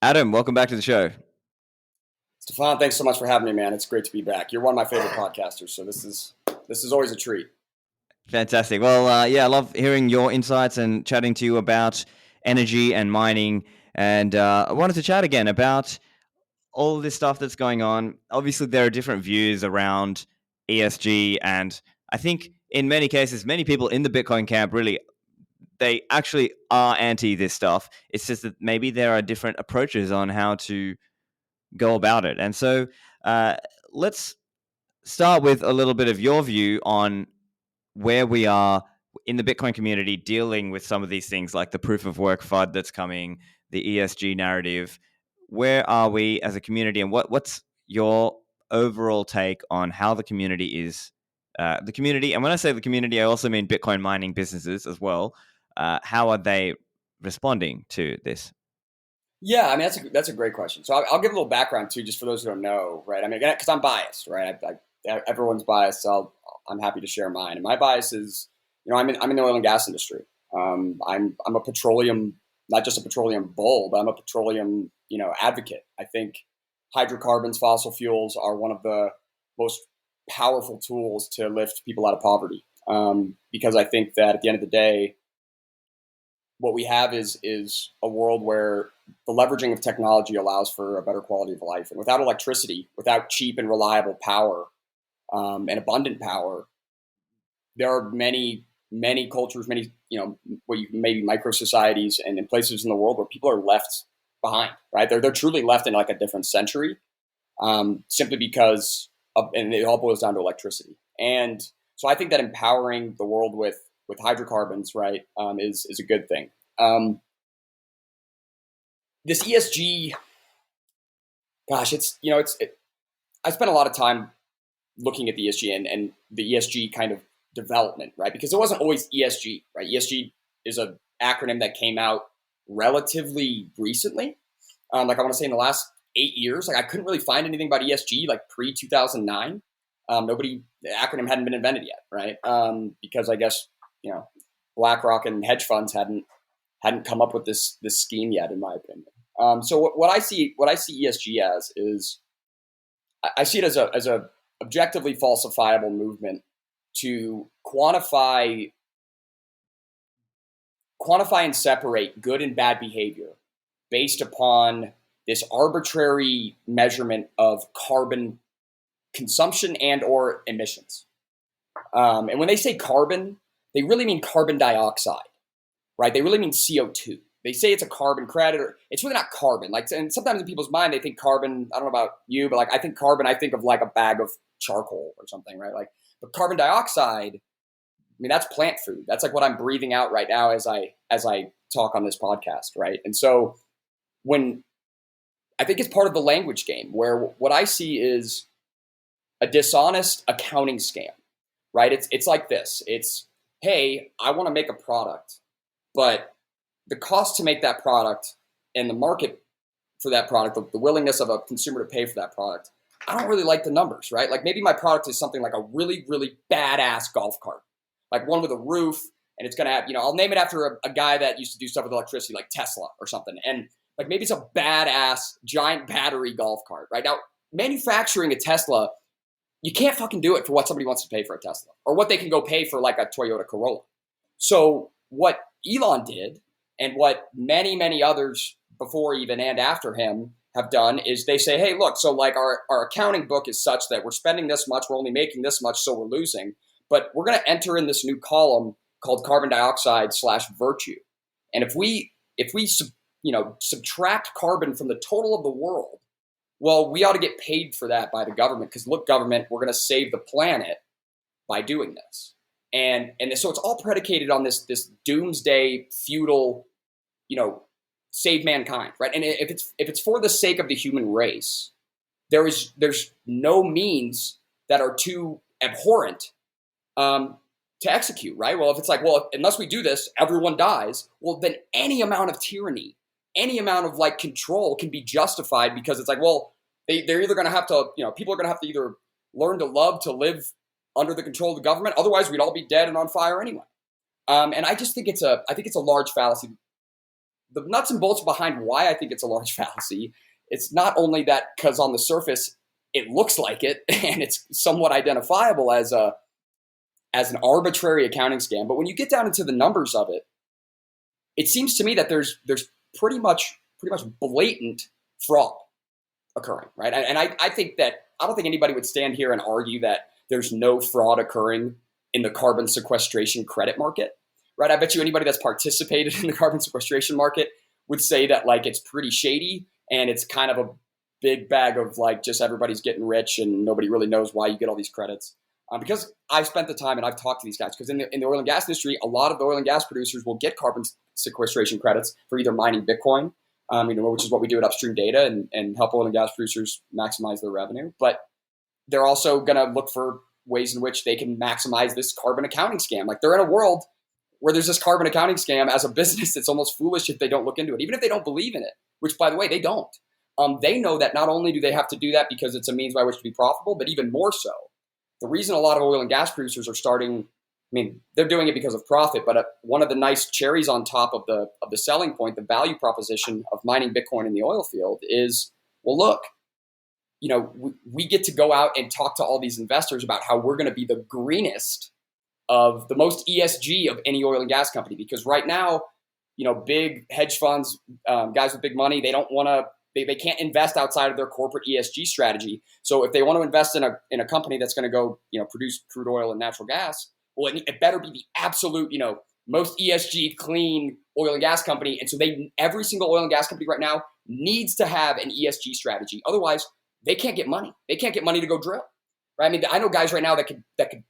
Adam, welcome back to the show. Stephan, thanks so much for having me, man. It's great to be back. You're one of my favorite podcasters, so this is always a treat. Fantastic. Well, I love hearing your insights and chatting to you about energy and mining. And I wanted to chat again about all this stuff that's going on. Obviously, there are different views around ESG, and I think in many cases, many people in the Bitcoin camp really they actually are anti this stuff. It's just that maybe there are different approaches on how to go about it. And so let's start with a little bit of your view on where we are in the Bitcoin community dealing with some of these things like the proof of work FUD that's coming, the ESG narrative. Where are we as a community, and what's your overall take on how the community is? The community, and when I say the community, I also mean Bitcoin mining businesses as well. How are they responding to this? Yeah, I mean that's a great question. So I'll give a little background too, just for those who don't know, right? I mean, because I'm biased, right? Everyone's biased, so I'm happy to share mine. And my bias is, I'm in the oil and gas industry. I'm a petroleum, not just a petroleum bull, but I'm a petroleum, advocate. I think hydrocarbons, fossil fuels are one of the most powerful tools to lift people out of poverty. Because I think that at the end of the day, what we have is a world where the leveraging of technology allows for a better quality of life. And without electricity, without cheap and reliable power and abundant power, there are many cultures, maybe micro societies and in places in the world where people are left behind, right? They're truly left in like a different century, simply because and it all boils down to electricity. And so I think that empowering the world with hydrocarbons, right, is a good thing. This ESG, gosh, I spent a lot of time looking at the ESG and the ESG kind of development, right? Because it wasn't always ESG, right? ESG is an acronym that came out relatively recently. I want to say in the last 8 years, I couldn't really find anything about ESG like pre-2009. The acronym hadn't been invented yet, right? Because I guess, BlackRock and hedge funds hadn't come up with this scheme yet, in my opinion. So what I see ESG as is, I see it as a objectively falsifiable movement to quantify and separate good and bad behavior based upon this arbitrary measurement of carbon consumption and or emissions. And when they say carbon, they really mean carbon dioxide, right? They really mean CO2. They say it's a carbon credit, or it's really not carbon. And sometimes in people's mind, they think carbon, I don't know about you, but I think carbon, I think of like a bag of charcoal or something, right? But carbon dioxide, I mean, that's plant food. That's like what I'm breathing out right now as I talk on this podcast, right? And so when I think it's part of the language game, where what I see is a dishonest accounting scam, right? It's like this. It's, hey, I want to make a product, but the cost to make that product and the market for that product, the willingness of a consumer to pay for that product, I don't really like the numbers, right? Like maybe my product is something like a really, really badass golf cart, like one with a roof, and it's going to have, I'll name it after a guy that used to do stuff with electricity, like Tesla or something. And like maybe it's a badass giant battery golf cart, right? Now, manufacturing a Tesla, you can't fucking do it for what somebody wants to pay for a Tesla or what they can go pay for like a Toyota Corolla. So what Elon did and what many, many others before even and after him have done is they say, hey, look, so like our accounting book is such that we're spending this much, we're only making this much, so we're losing. But we're going to enter in this new column called carbon dioxide / virtue. And if we subtract carbon from the total of the world, well, we ought to get paid for that by the government because, look, government, we're going to save the planet by doing this. And so it's all predicated on this doomsday feudal, save mankind, right? And if it's for the sake of the human race, there's no means that are too abhorrent to execute, right? Well, if it's like, well, unless we do this, everyone dies. Well, then any amount of tyranny, any amount of like control can be justified because it's like, well, they're either going to have to, people are going to have to either learn to love to live under the control of the government. Otherwise, we'd all be dead and on fire anyway. And I just think it's a large fallacy the nuts and bolts behind why I think it's a large fallacy. It's not only that because on the surface it looks like it and it's somewhat identifiable as an arbitrary accounting scam, but when you get down into the numbers of it, it seems to me that there's pretty much blatant fraud occurring, right? And I think that I don't think anybody would stand here and argue that there's no fraud occurring in the carbon sequestration credit market, right? I bet you anybody that's participated in the carbon sequestration market would say that like it's pretty shady and it's kind of a big bag of like just everybody's getting rich and nobody really knows why you get all these credits. Because I've spent the time and I've talked to these guys, because in the oil and gas industry, a lot of the oil and gas producers will get carbon sequestration credits for either mining Bitcoin, which is what we do at Upstream Data, and help oil and gas producers maximize their revenue. But they're also going to look for ways in which they can maximize this carbon accounting scam. Like they're in a world where there's this carbon accounting scam. As a business, it's almost foolish if they don't look into it, even if they don't believe in it, which, by the way, they don't. They know that not only do they have to do that because it's a means by which to be profitable, but even more so, the reason a lot of oil and gas producers are starting, they're doing it because of profit, but one of the nice cherries on top of the selling point, the value proposition of mining Bitcoin in the oil field is, well, look, we get to go out and talk to all these investors about how we're going to be the greenest of the most ESG of any oil and gas company. Because right now, big hedge funds, guys with big money, they don't want to, they can't invest outside of their corporate ESG strategy. So if they want to invest in a company that's going to go, produce crude oil and natural gas, well, it better be the absolute, most ESG clean oil and gas company. And so every single oil and gas company right now needs to have an ESG strategy. Otherwise, they can't get money. They can't get money to go drill. Right? I know guys right now that could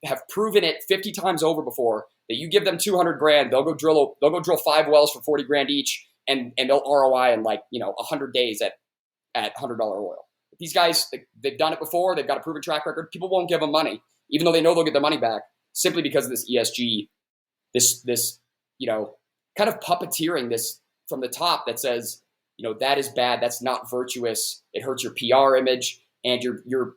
have proven it 50 times over before that you give them $200,000, they'll go drill 5 wells for $40,000 each. And they'll ROI in 100 days at $100 oil. These guys, they've done it before. They've got a proven track record. People won't give them money, even though they know they'll get their money back, simply because of this ESG, this kind of puppeteering this from the top that says, that is bad. That's not virtuous. It hurts your PR image, and you're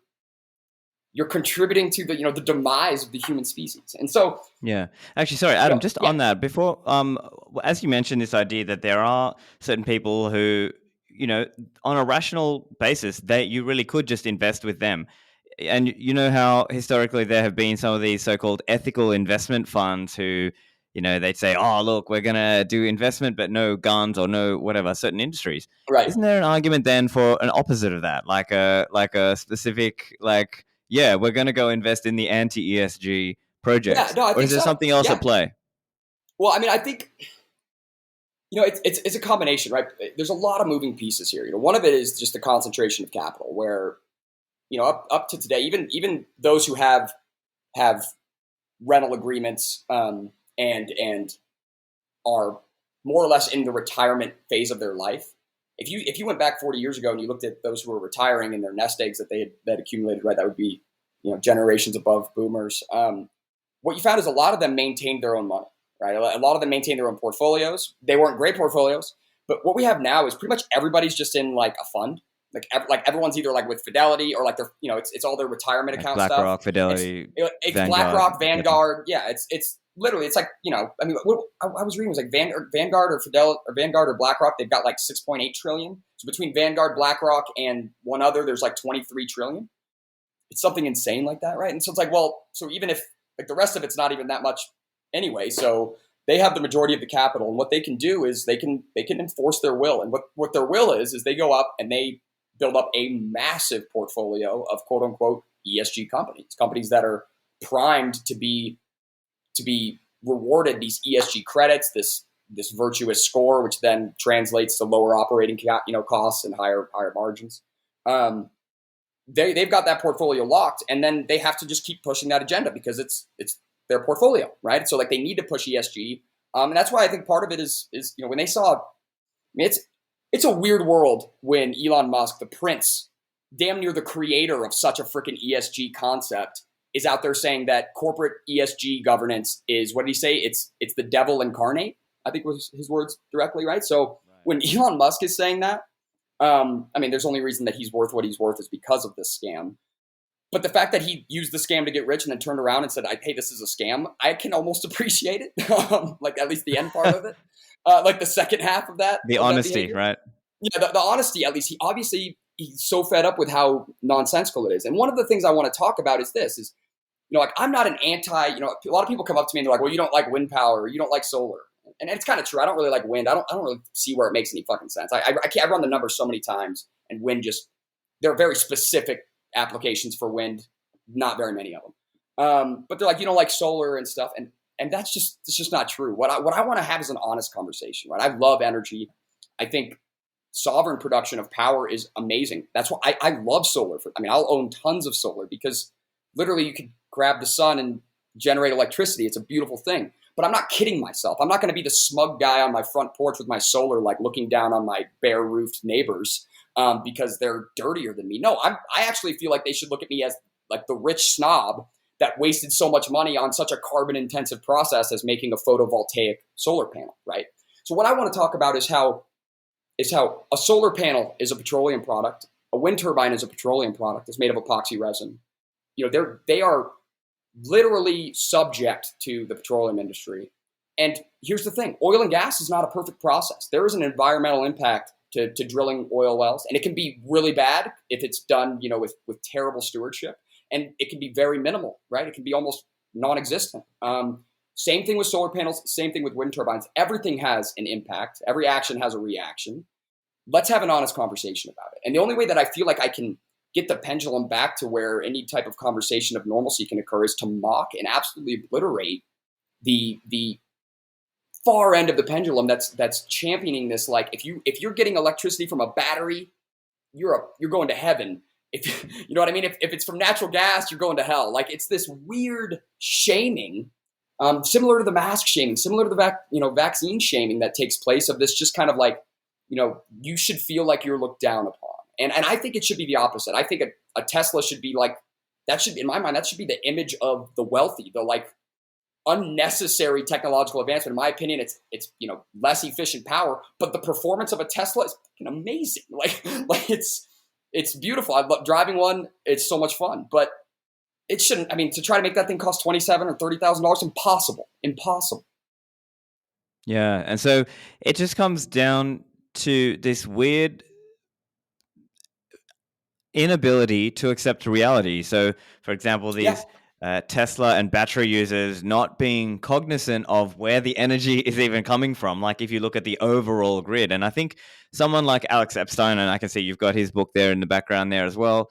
contributing to the demise of the human species. And so, yeah, actually, sorry, Adam, just on that before, as you mentioned this idea that there are certain people who, on a rational basis, you really could just invest with them. And you know how historically there have been some of these so-called ethical investment funds who, they'd say, oh, look, we're going to do investment, but no guns or no whatever, certain industries. right. Isn't there an argument then for an opposite of that? Like a specific, yeah, we're going to go invest in the anti-ESG projects. Yeah, no, I think or is there so. something else Yeah. at play? Well, I think, it's a combination, right? There's a lot of moving pieces here. One of it is just the concentration of capital where, up to today, even those who have rental agreements, and are more or less in the retirement phase of their life. If you went back 40 years ago and you looked at those who were retiring and their nest eggs that they had accumulated, right, that would be generations above boomers. What you found is a lot of them maintained their own money, right? A lot of them maintained their own portfolios. They weren't great portfolios, but what we have now is pretty much everybody's just in like a fund. Like everyone's either like with Fidelity or like they're it's all their retirement account stuff. BlackRock, Fidelity, it's Vanguard. BlackRock, Vanguard. Yeah, it's literally, it's like, what I was reading was like Vanguard or Fidelity or Vanguard or BlackRock, they've got like 6.8 trillion. So between Vanguard, BlackRock, and one other, there's like 23 trillion. It's something insane like that, right? And so it's like, well, so even if like the rest of it's not even that much anyway, so they have the majority of the capital, and what they can do is they can enforce their will. And what their will is they go up and they build up a massive portfolio of quote unquote ESG companies that are primed to be rewarded these ESG credits, this virtuous score, which then translates to lower operating costs and higher margins. They've got that portfolio locked, and then they have to just keep pushing that agenda because it's their portfolio, right? So like they need to push ESG, and that's why I think part of it is when they saw, it's a weird world when Elon Musk, the prince, damn near the creator of such a freaking ESG concept, is out there saying that corporate ESG governance is, what did he say? It's the devil incarnate, I think was his words directly, right? So when Elon Musk is saying that, there's only reason that he's worth what he's worth is because of this scam. But the fact that he used the scam to get rich and then turned around and said, "Hey, this is a scam," I can almost appreciate it. Like at least the end part of it, like the second half The of that honesty, behavior. right? Yeah, the honesty. At least he's so fed up with how nonsensical it is. And one of the things I want to talk about is this: is like I'm not an anti. A lot of people come up to me and they're like, "Well, you don't like wind power, or you don't like solar," and it's kind of true. I don't really like wind. I don't really see where it makes any fucking sense. I can't. I run the numbers so many times, and wind just there are very specific applications for wind, not very many of them. But they're like, you don't like solar and stuff, and it's just not true. What I want to have is an honest conversation, right? I love energy. I think sovereign production of power is amazing. That's why I love solar. I'll own tons of solar because literally you could grab the sun and generate electricity. It's a beautiful thing. But I'm not kidding myself. I'm not going to be the smug guy on my front porch with my solar, like looking down on my bare roofed neighbors because they're dirtier than me. No, I actually feel like they should look at me as like the rich snob that wasted so much money on such a carbon intensive process as making a photovoltaic solar panel, right? So what I want to talk about is how a solar panel is a petroleum product, a wind turbine is a petroleum product. It's made of epoxy resin. They are literally subject to the petroleum industry. And here's the thing: oil and gas is not a perfect process. There is an environmental impact to drilling oil wells, and it can be really bad if it's done, with terrible stewardship, and it can be very minimal, right? It can be almost non-existent. Same thing with solar panels, same thing with wind turbines. Everything has an impact. Every action has a reaction. Let's have an honest conversation about it. And the only way that I feel like I can get the pendulum back to where any type of conversation of normalcy can occur is to mock and absolutely obliterate the far end of the pendulum that's championing this. Like if you're getting electricity from a battery, you're going to heaven. If you know what I mean, if it's from natural gas, you're going to hell. Like it's this weird shaming. Similar to the mask shaming, similar to the vaccine shaming that takes place of this just kind of like, you should feel like you're looked down upon. And I think it should be the opposite. I think a Tesla should be like, that should, in my mind, that should be the image of the wealthy, the like unnecessary technological advancement. In my opinion, it's less efficient power, but the performance of a Tesla is fucking amazing. Like it's beautiful. I love driving one. It's so much fun, but it shouldn't. To try to make that thing cost $27,000 or $30,000, impossible. Yeah, and so it just comes down to this weird inability to accept reality. So, for example, these Tesla and battery users not being cognizant of where the energy is even coming from. Like if you look at the overall grid, and I think someone like Alex Epstein, and I can see you've got his book there in the background there as well.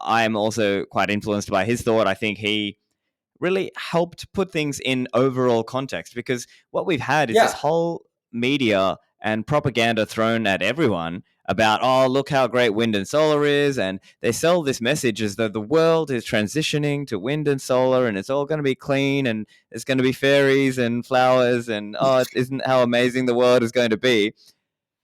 I'm also quite influenced by his thought. I think he really helped put things in overall context, because what we've had is this whole media and propaganda thrown at everyone about, oh, look how great wind and solar is. And they sell this message as though the world is transitioning to wind and solar and it's all going to be clean and it's going to be fairies and flowers and, oh, it isn't how amazing the world is going to be.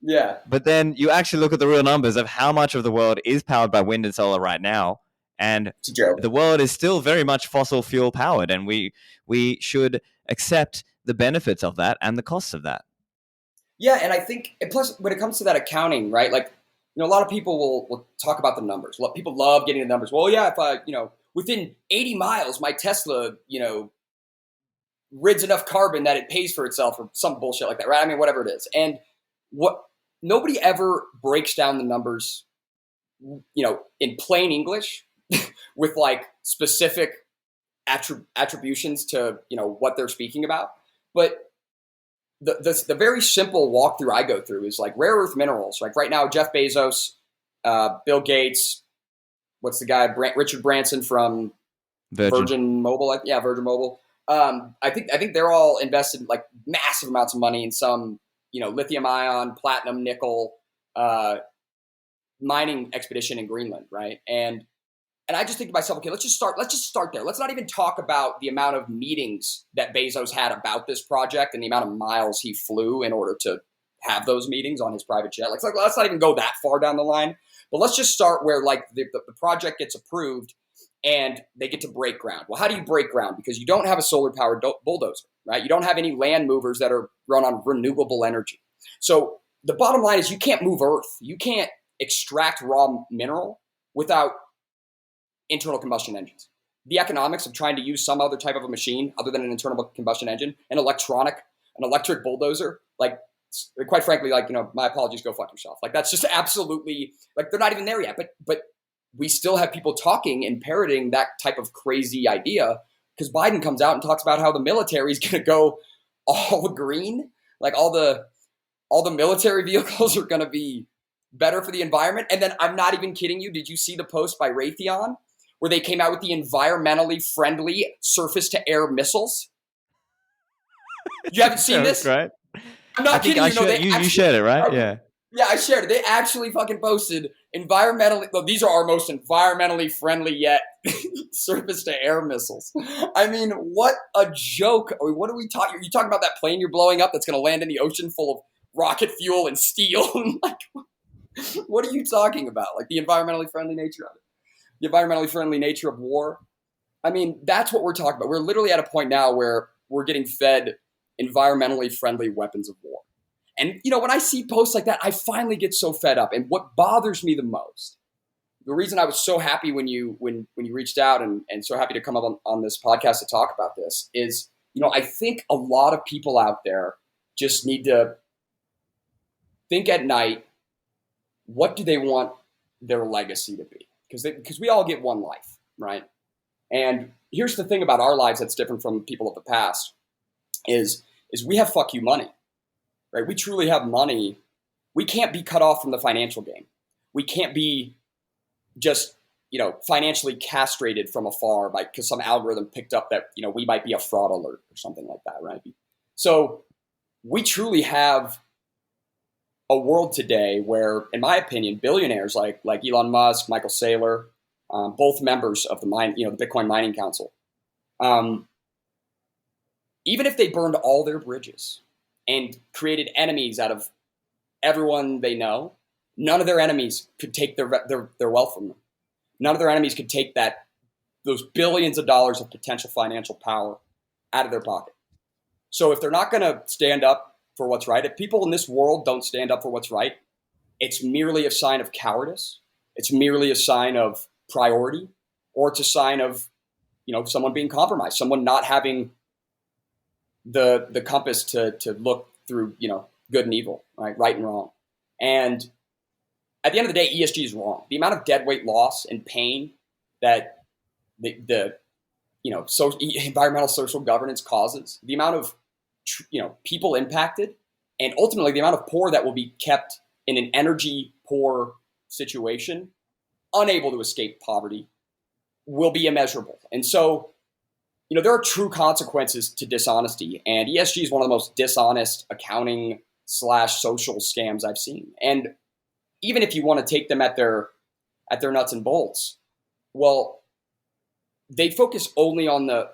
Yeah. But then you actually look at the real numbers of how much of the world is powered by wind and solar right now. And the world is still very much fossil fuel powered, and we should accept the benefits of that and the costs of that. Yeah, and I think, and plus when it comes to that accounting, right? Like, a lot of people will talk about the numbers. People love getting the numbers. Well, yeah, if I, within 80 miles, my Tesla, rids enough carbon that it pays for itself, or some bullshit like that, right? Whatever it is. And what nobody ever breaks down the numbers, in plain English with like specific attributions to, what they're speaking about. But the very simple walkthrough I go through is like rare earth minerals. Like right now, Jeff Bezos, Bill Gates, what's the guy, Richard Branson from Virgin Mobile? Virgin Mobile. I think they're all invested like massive amounts of money in some, lithium ion, platinum, nickel, mining expedition in Greenland, right? And I just think to myself, okay, let's just start there. Let's not even talk about the amount of meetings that Bezos had about this project and the amount of miles he flew in order to have those meetings on his private jet. Let's not even go that far down the line. But let's just start where like the project gets approved and they get to break ground. Well, how do you break ground? Because you don't have a solar powered bulldozer, right? You don't have any land movers that are run on renewable energy. So the bottom line is you can't move earth. You can't extract raw mineral without internal combustion engines. The economics of trying to use some other type of a machine other than an internal combustion engine, an electric bulldozer, like, quite frankly, like, my apologies, go fuck yourself. Like, that's just absolutely, like, they're not even there yet. But we still have people talking and parroting that type of crazy idea because Biden comes out and talks about how the military is going to go all green, like all the military vehicles are going to be better for the environment. And then I'm not even kidding you. Did you see the post by Raytheon where they came out with the environmentally friendly surface-to-air missiles? You haven't seen this? Right? I'm not kidding you. You shared it, right? Yeah. Yeah, I shared it. They actually fucking posted environmentally. Well, these are our most environmentally friendly yet surface-to-air missiles. I mean, what a joke! I mean, what are we talking? Are you talking about that plane you're blowing up that's going to land in the ocean full of rocket fuel and steel? Like, what are you talking about? Like the environmentally friendly nature of it, the environmentally friendly nature of war. I mean, that's what we're talking about. We're literally at a point now where we're getting fed environmentally friendly weapons of war. And, when I see posts like that, I finally get so fed up. And what bothers me the most, the reason I was so happy when you reached out and so happy to come up on this podcast to talk about this is, I think a lot of people out there just need to think at night, what do they want their legacy to be? Because we all get one life, right? And here's the thing about our lives that's different from people of the past is we have fuck you money. Right? We truly have money. We can't be cut off from the financial game. We can't be just, financially castrated from afar because some algorithm picked up that, we might be a fraud alert or something like that, right? So we truly have a world today where, in my opinion, billionaires like Elon Musk, Michael Saylor, both members of the Bitcoin Mining Council, even if they burned all their bridges and created enemies out of everyone they know, none of their enemies could take their wealth from them. None of their enemies could take those billions of dollars of potential financial power out of their pocket. So if they're not going to stand up for what's right, if people in this world don't stand up for what's right, it's merely a sign of cowardice. It's merely a sign of priority, or it's a sign of, someone being compromised, someone not having the compass to look through, good and evil, right and wrong. And at the end of the day, ESG is wrong. The amount of deadweight loss and pain that the environmental social governance causes, the amount of people impacted, and ultimately the amount of poor that will be kept in an energy poor situation, unable to escape poverty, will be immeasurable. And so, there are true consequences to dishonesty, and ESG is one of the most dishonest accounting / social scams I've seen. And even if you want to take them at their nuts and bolts, well, they focus only on the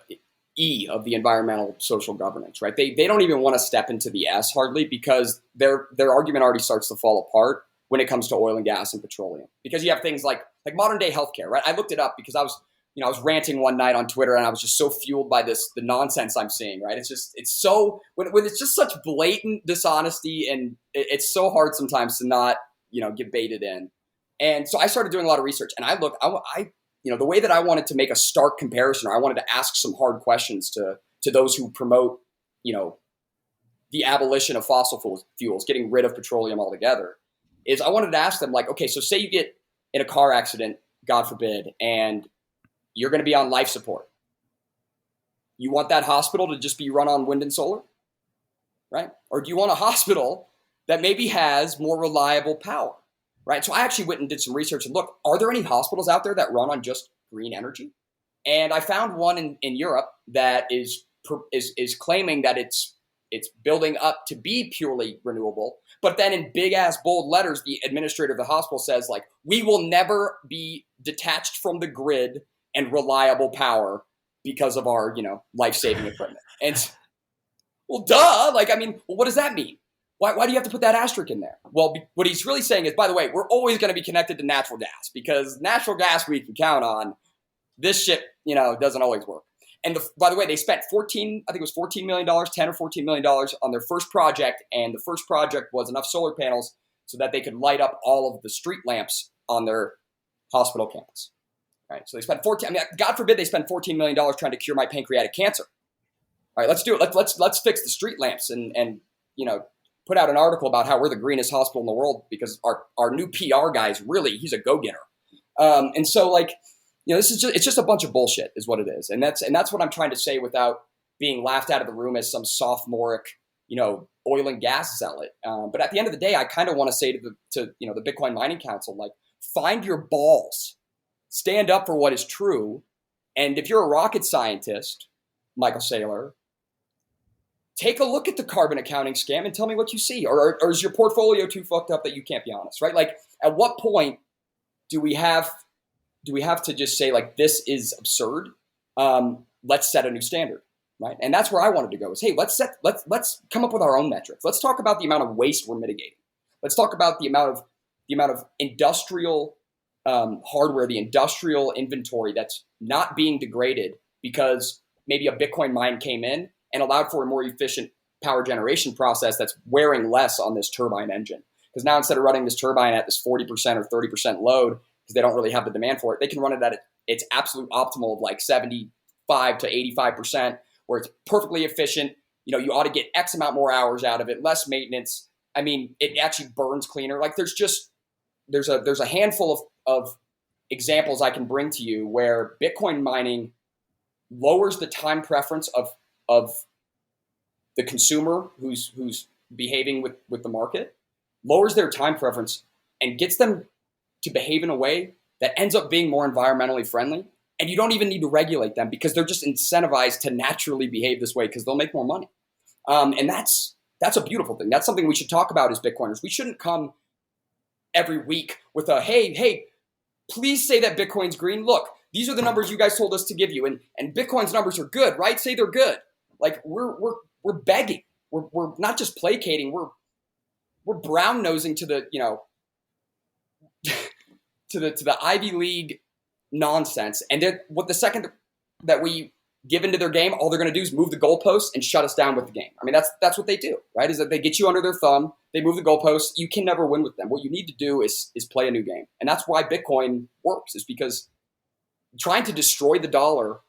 E of the environmental social governance, right? They don't even want to step into the S hardly, because their argument already starts to fall apart when it comes to oil and gas and petroleum. Because you have things like modern day healthcare, right? I looked it up because I was ranting one night on Twitter, and I was just so fueled by the nonsense I'm seeing, right? It's so, when it's just such blatant dishonesty, and it's so hard sometimes to not, get baited in. And so I started doing a lot of research, and I the way that I wanted to make a stark comparison, or I wanted to ask some hard questions to those who promote, the abolition of fossil fuels, getting rid of petroleum altogether, is I wanted to ask them, okay, so say you get in a car accident, God forbid, and you're going to be on life support. You want that hospital to just be run on wind and solar, right? Or do you want a hospital that maybe has more reliable power, right? So I actually went and did some research and look, are there any hospitals out there that run on just green energy? And I found one in Europe that is claiming that it's building up to be purely renewable. But then in big ass bold letters, the administrator of the hospital says, we will never be detached from the grid and reliable power because of our, life-saving equipment. And, well, duh. What does that mean? Why do you have to put that asterisk in there? Well, what he's really saying is, by the way, we're always going to be connected to natural gas, because natural gas we can count on. This shit, doesn't always work. And by the way, they spent $14 million, $10 or $14 million on their first project. And the first project was enough solar panels so that they could light up all of the street lamps on their hospital campus. right? So they spend 14. I mean, God forbid they spend $14 million trying to cure my pancreatic cancer. All right, let's do it. Let's fix the street lamps and put out an article about how we're the greenest hospital in the world because our new PR guy is really, he's a go-getter. And so it's just a bunch of bullshit is what it is. And that's what I'm trying to say without being laughed out of the room as some sophomoric, oil and gas zealot. But at the end of the day, I kind of want to say to the Bitcoin Mining Council, like, find your balls, stand up for what is true. And if you're a rocket scientist, Michael Saylor, take a look at the carbon accounting scam and tell me what you see. Or is your portfolio too fucked up that you can't be honest, right? Like, at what point do we have to just say, like, this is absurd? Let's set a new standard, right? And that's where I wanted to go is, hey, let's come up with our own metrics. Let's talk about the amount of waste we're mitigating. Let's talk about the amount of industrial hardware, the industrial inventory that's not being degraded because maybe a Bitcoin mine came in and allowed for a more efficient power generation process that's wearing less on this turbine engine. Because now instead of running this turbine at this 40% or 30% load, because they don't really have the demand for it, they can run it at its absolute optimal of like 75 to 85%, where it's perfectly efficient. You ought to get X amount more hours out of it, less maintenance. I mean, it actually burns cleaner. Like, there's a handful of examples I can bring to you where Bitcoin mining lowers the time preference of the consumer who's behaving with the market, lowers their time preference and gets them to behave in a way that ends up being more environmentally friendly. And you don't even need to regulate them because they're just incentivized to naturally behave this way because they'll make more money. And that's a beautiful thing. That's something we should talk about as Bitcoiners. We shouldn't come every week with a, hey, please say that Bitcoin's green. Look, these are the numbers you guys told us to give you. And Bitcoin's numbers are good, right? Say they're good. Like, we're begging. We're not just placating. We're brown nosing to the, to the Ivy League nonsense. And then what the second that we give into their game, all they're going to do is move the goalposts and shut us down with the game. I mean, that's what they do, right? Is that they get you under their thumb. They move the goalposts. You can never win with them. What you need to do is play a new game. And that's why Bitcoin works, is because trying to destroy the dollar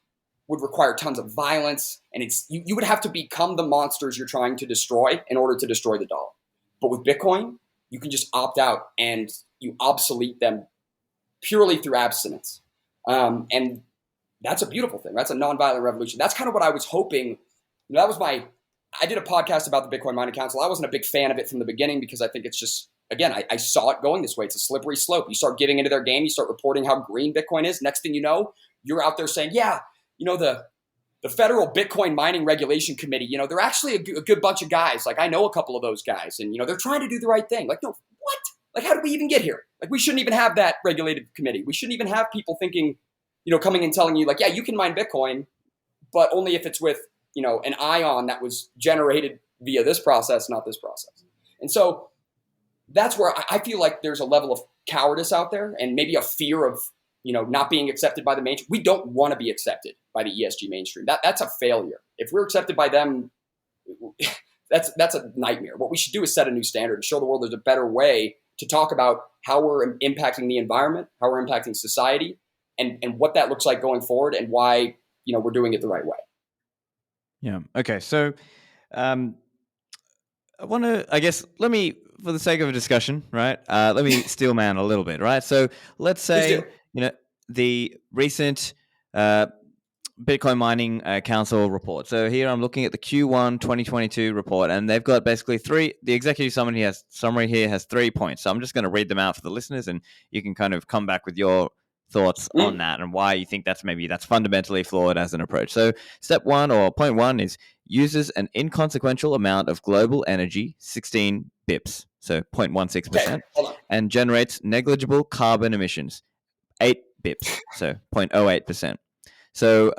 would require tons of violence. And you would have to become the monsters you're trying to destroy in order to destroy the dollar. But with Bitcoin, you can just opt out and you obsolete them purely through abstinence. And that's a beautiful thing. That's a nonviolent revolution. That's kind of what I was hoping. I did a podcast about the Bitcoin Mining Council. I wasn't a big fan of it from the beginning because I think it's just, again, I saw it going this way. It's a slippery slope. You start getting into their game. You start reporting how green Bitcoin is. Next thing you know, you're out there saying, yeah, the federal Bitcoin mining regulation committee, they're actually a good bunch of guys. Like, I know a couple of those guys and, they're trying to do the right thing. Like, no, what? Like, how did we even get here? Like, we shouldn't even have that regulated committee. We shouldn't even have people thinking, coming and telling you, like, yeah, you can mine Bitcoin, but only if it's with, an ion that was generated via this process, not this process. And so that's where I feel like there's a level of cowardice out there and maybe a fear of, not being accepted by the mainstream. We don't want to be accepted by the ESG mainstream. That's a failure. If we're accepted by them, that's a nightmare. What we should do is set a new standard and show the world there's a better way to talk about how we're impacting the environment, how we're impacting society, and what that looks like going forward and why, we're doing it the right way. Yeah. Okay. So, I want to, let me, for the sake of a discussion, right? Let me steel man a little bit, right? So let's say, the recent Bitcoin Mining Council report. So here I'm looking at the Q1 2022 report, and they've got basically the executive summary here has 3 points. So I'm just going to read them out for the listeners, and you can kind of come back with your thoughts on that and why you think that's fundamentally flawed as an approach. So step 1 or point 1 is uses an inconsequential amount of global energy, 16 bips, so 0.16%, and generates negligible carbon emissions, 8 bips, so 0.08%. So,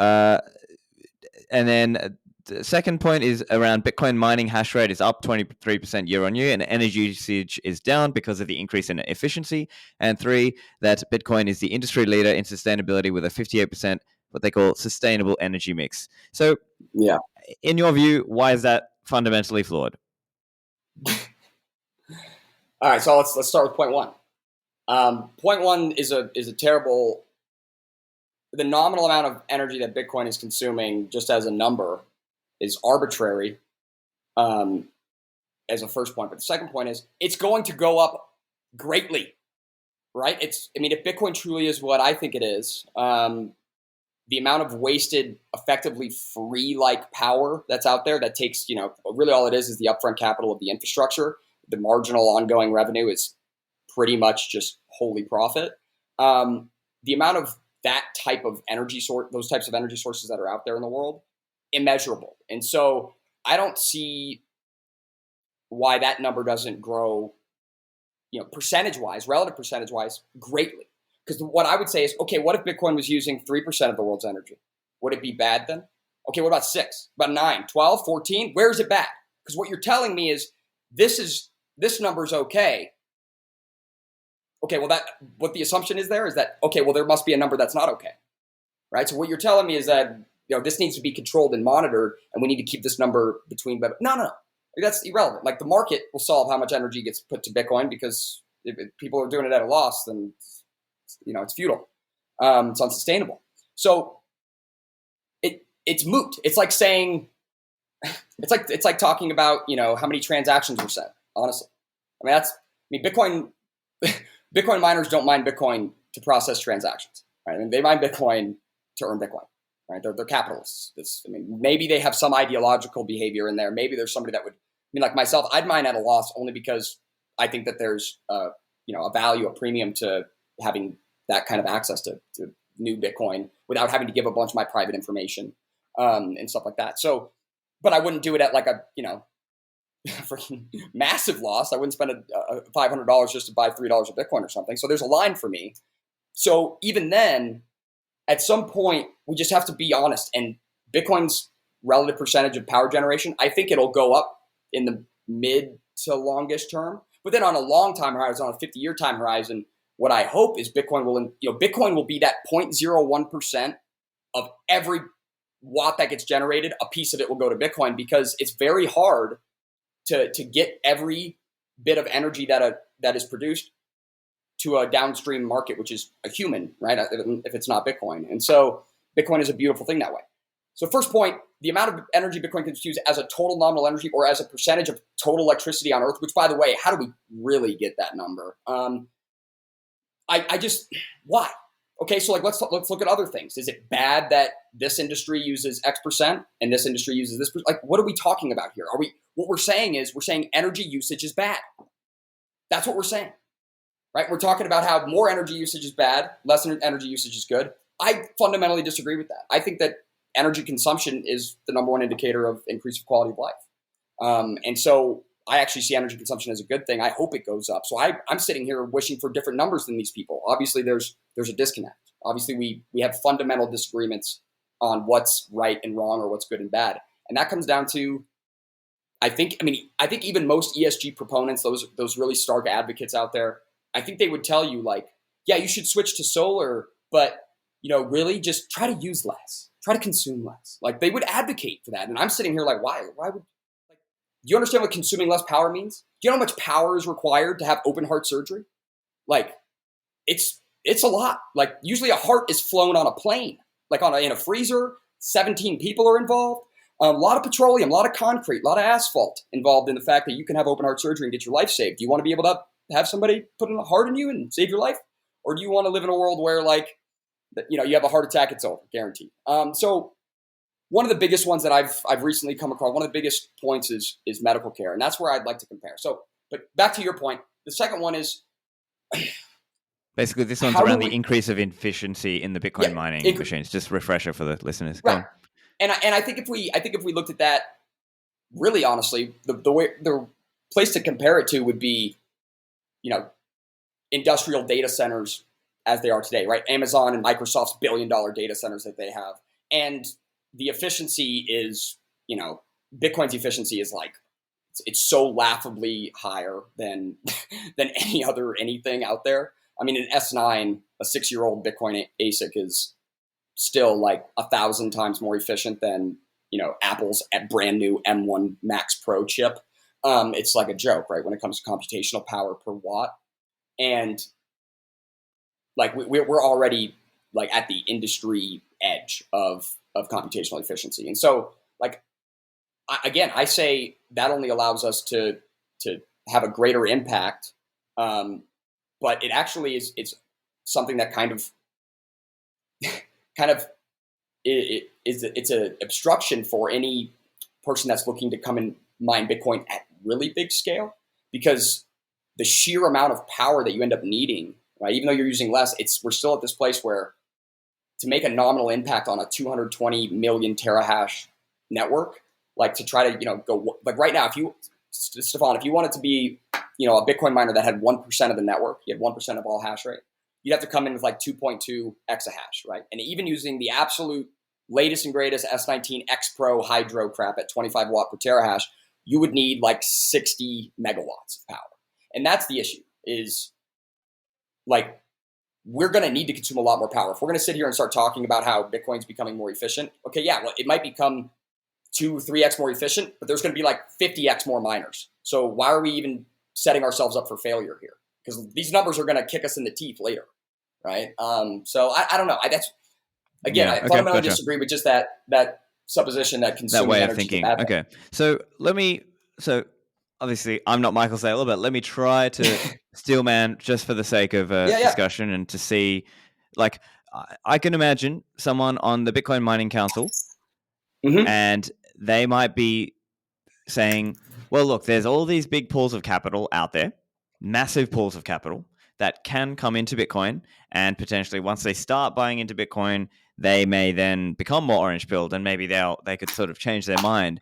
and then the second point is around Bitcoin mining hash rate is up 23% year on year, and energy usage is down because of the increase in efficiency. And 3, that Bitcoin is the industry leader in sustainability with a 58% what they call sustainable energy mix. So, yeah, in your view, why is that fundamentally flawed? All right, so let's start with point 1. Point 1 is a terrible the nominal amount of energy that Bitcoin is consuming, just as a number, is arbitrary. As a first point, but the second point is it's going to go up greatly, right? If Bitcoin truly is what I think it is, the amount of wasted, effectively free-like power that's out there that takes, really all it is the upfront capital of the infrastructure. The marginal ongoing revenue is pretty much just holy profit. The amount of that type of energy source, those types of energy sources that are out there in the world, immeasurable. And so I don't see why that number doesn't grow, relative percentage wise, greatly. Because what I would say is, okay, what if Bitcoin was using 3% of the world's energy? Would it be bad then? Okay, what about 6, about 9, 12, 14? Where is it bad? Because what you're telling me is this number's okay. Okay, well, what the assumption is there is that, okay, well, there must be a number that's not okay, right? So what you're telling me is that, this needs to be controlled and monitored, and we need to keep this number between, but no. That's irrelevant. Like, the market will solve how much energy gets put to Bitcoin, because if people are doing it at a loss, then it's futile. It's unsustainable. So it's moot. It's like saying it's like talking about how many transactions were sent. Honestly, Bitcoin Bitcoin miners don't mine Bitcoin to process transactions, right? They mine Bitcoin to earn Bitcoin. Right? They're capitalists. Maybe they have some ideological behavior in there. Maybe there's somebody that would, like myself, I'd mine at a loss only because I think that there's a value, a premium to having that kind of access to new Bitcoin without having to give a bunch of my private information and stuff like that. So, but I wouldn't do it at like a freaking massive loss. I wouldn't spend a $500 just to buy $3 of Bitcoin or something. So there's a line for me. So even then, at some point, we just have to be honest. And Bitcoin's relative percentage of power generation, I think it'll go up in the mid to longish term. But then on a long time horizon, on a 50-year time horizon, what I hope is Bitcoin will be that 0.01% of every watt that gets generated. A piece of it will go to Bitcoin, because it's very hard to get every bit of energy that is produced to a downstream market, which is a human, right? If it's not Bitcoin. And so Bitcoin is a beautiful thing that way. So first point, the amount of energy Bitcoin consumes as a total nominal energy, or as a percentage of total electricity on Earth, which, by the way, how do we really get that number? Why? Okay, so let's look at other things. Is it bad that this industry uses X percent and this industry uses this percent? What are we talking about here? What we're saying energy usage is bad. That's what we're saying. Right? We're talking about how more energy usage is bad, less energy usage is good. I fundamentally disagree with that. I think that energy consumption is the number one indicator of increase of quality of life. And so I actually see energy consumption as a good thing. I hope it goes up. So I'm sitting here wishing for different numbers than these people. Obviously, there's a disconnect. Obviously, we have fundamental disagreements on what's right and wrong, or what's good and bad. And that comes down to, I think even most ESG proponents, those really stark advocates out there, I think they would tell you, yeah, you should switch to solar, but really just try to use less, try to consume less. They would advocate for that. And I'm sitting here why would, do you understand what consuming less power means? Do you know how much power is required to have open heart surgery? It's a lot. Usually a heart is flown on a plane, in a freezer. 17 people are involved. A lot of petroleum, a lot of concrete, a lot of asphalt involved in the fact that you can have open heart surgery and get your life saved. Do you want to be able to have somebody put a heart in you and save your life? Or do you want to live in a world where you have a heart attack, it's over, guaranteed. So one of the biggest ones that I've recently come across, one of the biggest points is medical care. And that's where I'd like to compare. So, but back to your point, the second one is, basically, this one's around the increase of efficiency in the Bitcoin mining machines. Just refresher for the listeners. Right. And I think if we looked at that, really honestly, the place to compare it to would be, industrial data centers as they are today, right? Amazon and Microsoft's billion-dollar data centers that they have. And the efficiency is, Bitcoin's efficiency is it's so laughably higher than anything out there. An S9, a 6-year-old Bitcoin ASIC is still 1,000 times more efficient than, Apple's brand new M1 Max Pro chip. It's like a joke, right? When it comes to computational power per watt. And we're already like at the industry edge of computational efficiency. And so like, I say that only allows us to have a greater impact. But it actually it's something that kind of it's an obstruction for any person that's looking to come and mine Bitcoin at really big scale, because the sheer amount of power that you end up needing, right? Even though you're using less, we're still at this place where to make a nominal impact on a 220 million terahash network, like to try to, go like right now, Stephan, if you wanted to be, a Bitcoin miner that had 1% of the network, you had 1% of all hash rate, you'd have to come in with like 2.2 exahash, right? And even using the absolute latest and greatest S19 X Pro Hydro crap at 25 watt per terahash, you would need like 60 megawatts of power. And that's the issue, is like, we're going to need to consume a lot more power. If we're going to sit here and start talking about how Bitcoin's becoming more efficient, okay, yeah, well, it might become 2-3x more efficient, but there's going to be like 50x more miners. So why are we even setting ourselves up for failure here? Because these numbers are going to kick us in the teeth later, right? So I don't know. That's again, I fundamentally disagree with just that supposition that consuming that way of energy thinking. is a bad Okay, so obviously I'm not Michael Saylor, but let me try to steelman just for the sake of discussion and to see, like, I can imagine someone on the Bitcoin Mining Council, and they might be saying, well, look, there's all these big pools of capital out there, massive pools of capital that can come into Bitcoin, and potentially once they start buying into Bitcoin, they may then become more orange pilled, and maybe they could sort of change their mind.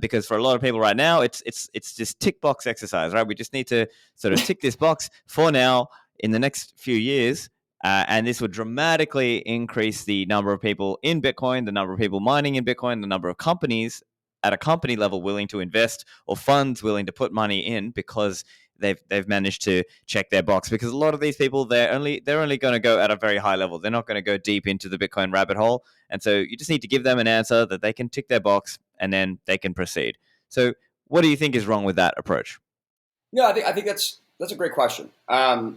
Because for a lot of people right now, it's just tick box exercise, right? We just need to sort of tick this box for now. In the next few years, and this would dramatically increase the number of people in Bitcoin, the number of people mining in Bitcoin, the number of companies at a company level willing to invest, or funds willing to put money in, because they've managed to check their box. Because a lot of these people, they're only going to go at a very high level. They're not going to go deep into the Bitcoin rabbit hole. And so you just need to give them an answer that they can tick their box, and then they can proceed. So what do you think is wrong with that approach? No, I think that's a great question. I'd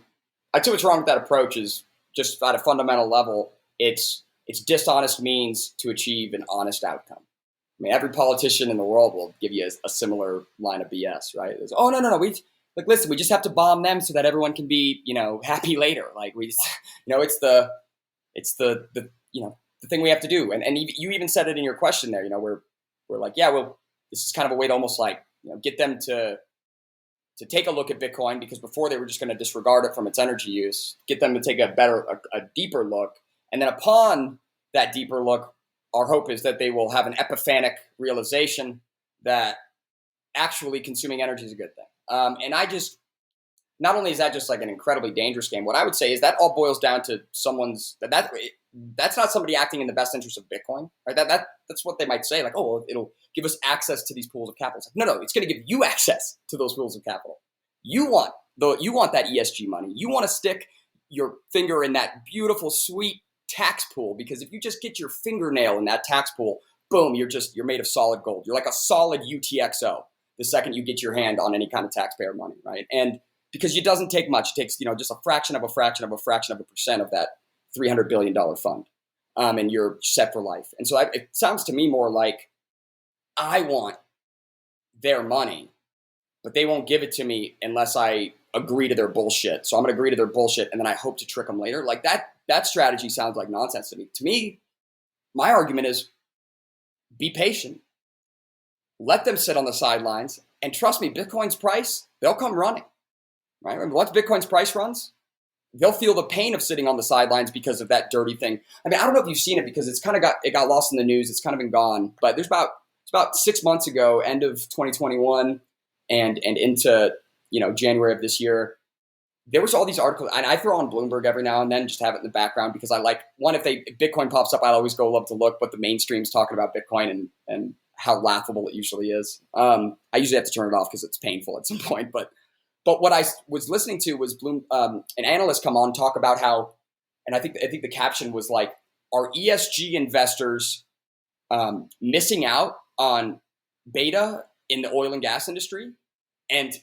say what's wrong with that approach is just at a fundamental level, it's dishonest means to achieve an honest outcome. I mean, every politician in the world will give you a similar line of BS, right? It's, oh, no. Listen, we just have to bomb them so that everyone can be, happy later. Like we just, it's the thing we have to do. And you even said it in your question there, we're like, yeah, well, this is kind of a way to almost like, get them to take a look at Bitcoin, because before they were just going to disregard it from its energy use, get them to take a deeper look. And then upon that deeper look, our hope is that they will have an epiphanic realization that actually consuming energy is a good thing. And not only is that just like an incredibly dangerous game, what I would say is that all boils down to that's not somebody acting in the best interest of Bitcoin, right? That's what they might say, like, oh, well, it'll give us access to these pools of capital. It's like, no, it's going to give you access to those pools of capital. You want that ESG money. You want to stick your finger in that beautiful, sweet tax pool, because if you just get your fingernail in that tax pool, boom, you're made of solid gold. You're like a solid UTXO the second you get your hand on any kind of taxpayer money, right? And because it doesn't take much, it takes just a fraction of a fraction of a fraction of a percent of that $300 billion fund, and you're set for life. And so it sounds to me more like I want their money, but they won't give it to me unless I agree to their bullshit. So I'm going to agree to their bullshit, and then I hope to trick them later. Like that strategy sounds like nonsense to me. To me, my argument is be patient. Let them sit on the sidelines, and trust me, Bitcoin's price, they'll come running, right? And once Bitcoin's price runs, they'll feel the pain of sitting on the sidelines because of that dirty thing. I mean, I don't know if you've seen it, because it got lost in the news. It's kind of been gone, but it's about 6 months ago, end of 2021 and into, January of this year, there was all these articles, and I throw on Bloomberg every now and then, just to have it in the background, because I like, one, if Bitcoin pops up, I always love to look what the mainstream's talking about Bitcoin and how laughable it usually is. I usually have to turn it off because it's painful at some point, but what I was listening to was an analyst come on, talk about how, and I think the caption was like, are ESG investors missing out on beta in the oil and gas industry? And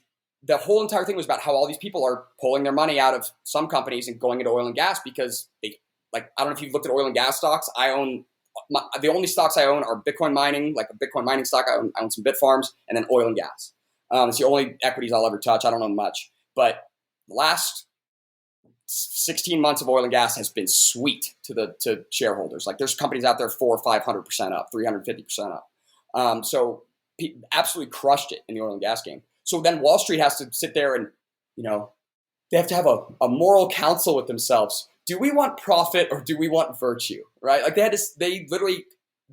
the whole entire thing was about how all these people are pulling their money out of some companies and going into oil and gas because like, I don't know if you've looked at oil and gas stocks. The only stocks I own are Bitcoin mining, like a Bitcoin mining stock. I own some Bitfarms, and then oil and gas. It's the only equities I'll ever touch. I don't own much, but the last 16 months of oil and gas has been sweet to shareholders. Like, there's companies out there 400 or 500% up, 350% up. So absolutely crushed it in the oil and gas game. So then Wall Street has to sit there and, they have to have a moral council with themselves. Do we want profit or do we want virtue, right? Like, they literally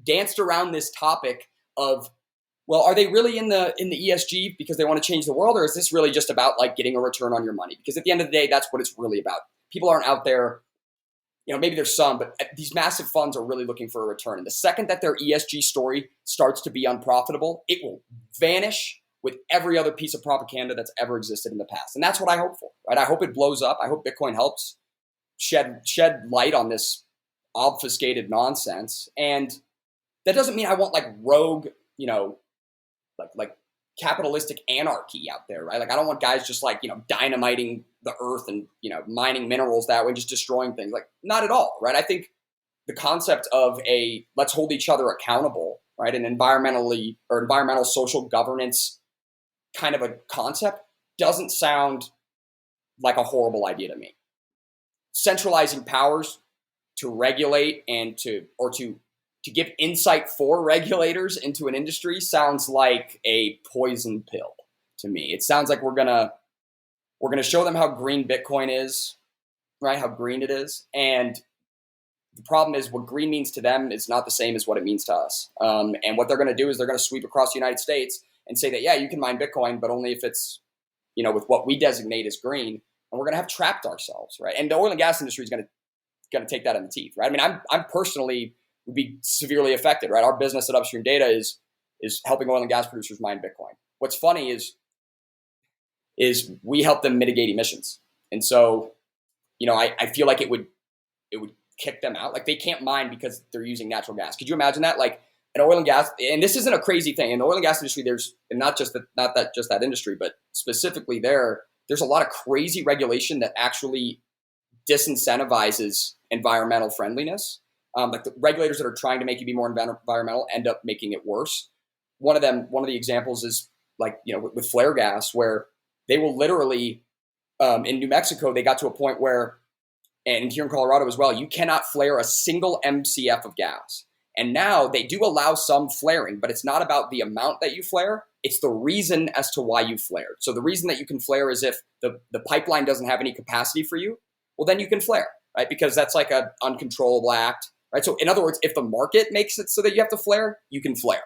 danced around this topic of, well, are they really in the ESG because they want to change the world, or is this really just about like getting a return on your money? Because at the end of the day, that's what it's really about. People aren't out there, maybe there's some, but these massive funds are really looking for a return. And the second that their ESG story starts to be unprofitable, it will vanish with every other piece of propaganda that's ever existed in the past. And that's what I hope for, right? I hope it blows up. I hope Bitcoin helps shed light on this obfuscated nonsense. And that doesn't mean I want like rogue, like capitalistic anarchy out there, right? Like, I don't want guys just like, dynamiting the earth and, mining minerals that way, just destroying things. Like, not at all, right? I think the concept of let's hold each other accountable, right? An environmental social governance kind of a concept doesn't sound like a horrible idea to me. Centralizing powers to regulate and to give insight for regulators into an industry sounds like a poison pill to me. It sounds like we're gonna show them how green Bitcoin is, right? How green it is. And the problem is, what green means to them is not the same as what it means to us. And what they're gonna do is they're gonna sweep across the United States and say that, yeah, you can mine Bitcoin, but only if it's, with what we designate as green. And we're gonna have trapped ourselves, right? And the oil and gas industry is gonna take that in the teeth, right? I mean, I'm personally would be severely affected, right? Our business at Upstream Data is helping oil and gas producers mine Bitcoin. What's funny is we help them mitigate emissions. And so, I feel like it would kick them out. Like, they can't mine because they're using natural gas. Could you imagine that? Like, an oil and gas, and this isn't a crazy thing. In the oil and gas industry, there's not just that industry, but specifically there's a lot of crazy regulation that actually disincentivizes environmental friendliness. Like, the regulators that are trying to make you be more environmental end up making it worse. One of the examples is like, with flare gas, where they will literally, in New Mexico, they got to a point where, and here in Colorado as well, you cannot flare a single MCF of gas. And now they do allow some flaring, but it's not about the amount that you flare. It's the reason as to why you flared. So the reason that you can flare is if the pipeline doesn't have any capacity for you, well, then you can flare, right? Because that's like an uncontrollable act. Right. So in other words, if the market makes it so that you have to flare, you can flare.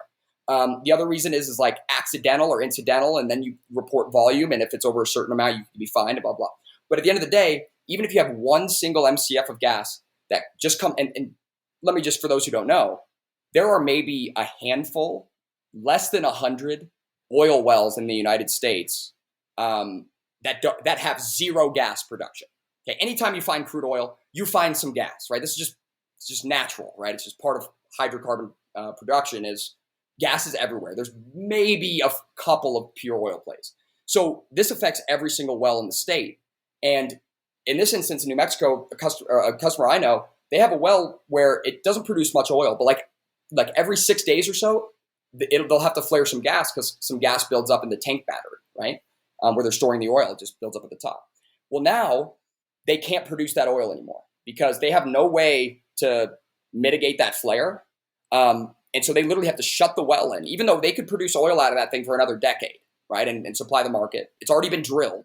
The other reason is like accidental or incidental, and then you report volume. And if it's over a certain amount, you can be fined, blah, blah. But at the end of the day, even if you have one single MCF of gas that just and let me just, for those who don't know, there are maybe a handful, less than 100 oil wells in the United States that have zero gas production. Okay. Anytime you find crude oil, you find some gas, right? It's just natural, right? It's just part of hydrocarbon production. Is gas is everywhere. There's maybe a couple of pure oil plays. So this affects every single well in the state. And in this instance, in New Mexico, a customer I know, they have a well where it doesn't produce much oil, but like every 6 days or so, they'll have to flare some gas because some gas builds up in the tank battery, right? Where they're storing the oil, it just builds up at the top. Well, now they can't produce that oil anymore because they have no way to mitigate that flare. And so they literally have to shut the well in, even though they could produce oil out of that thing for another decade, right? And supply the market. It's already been drilled.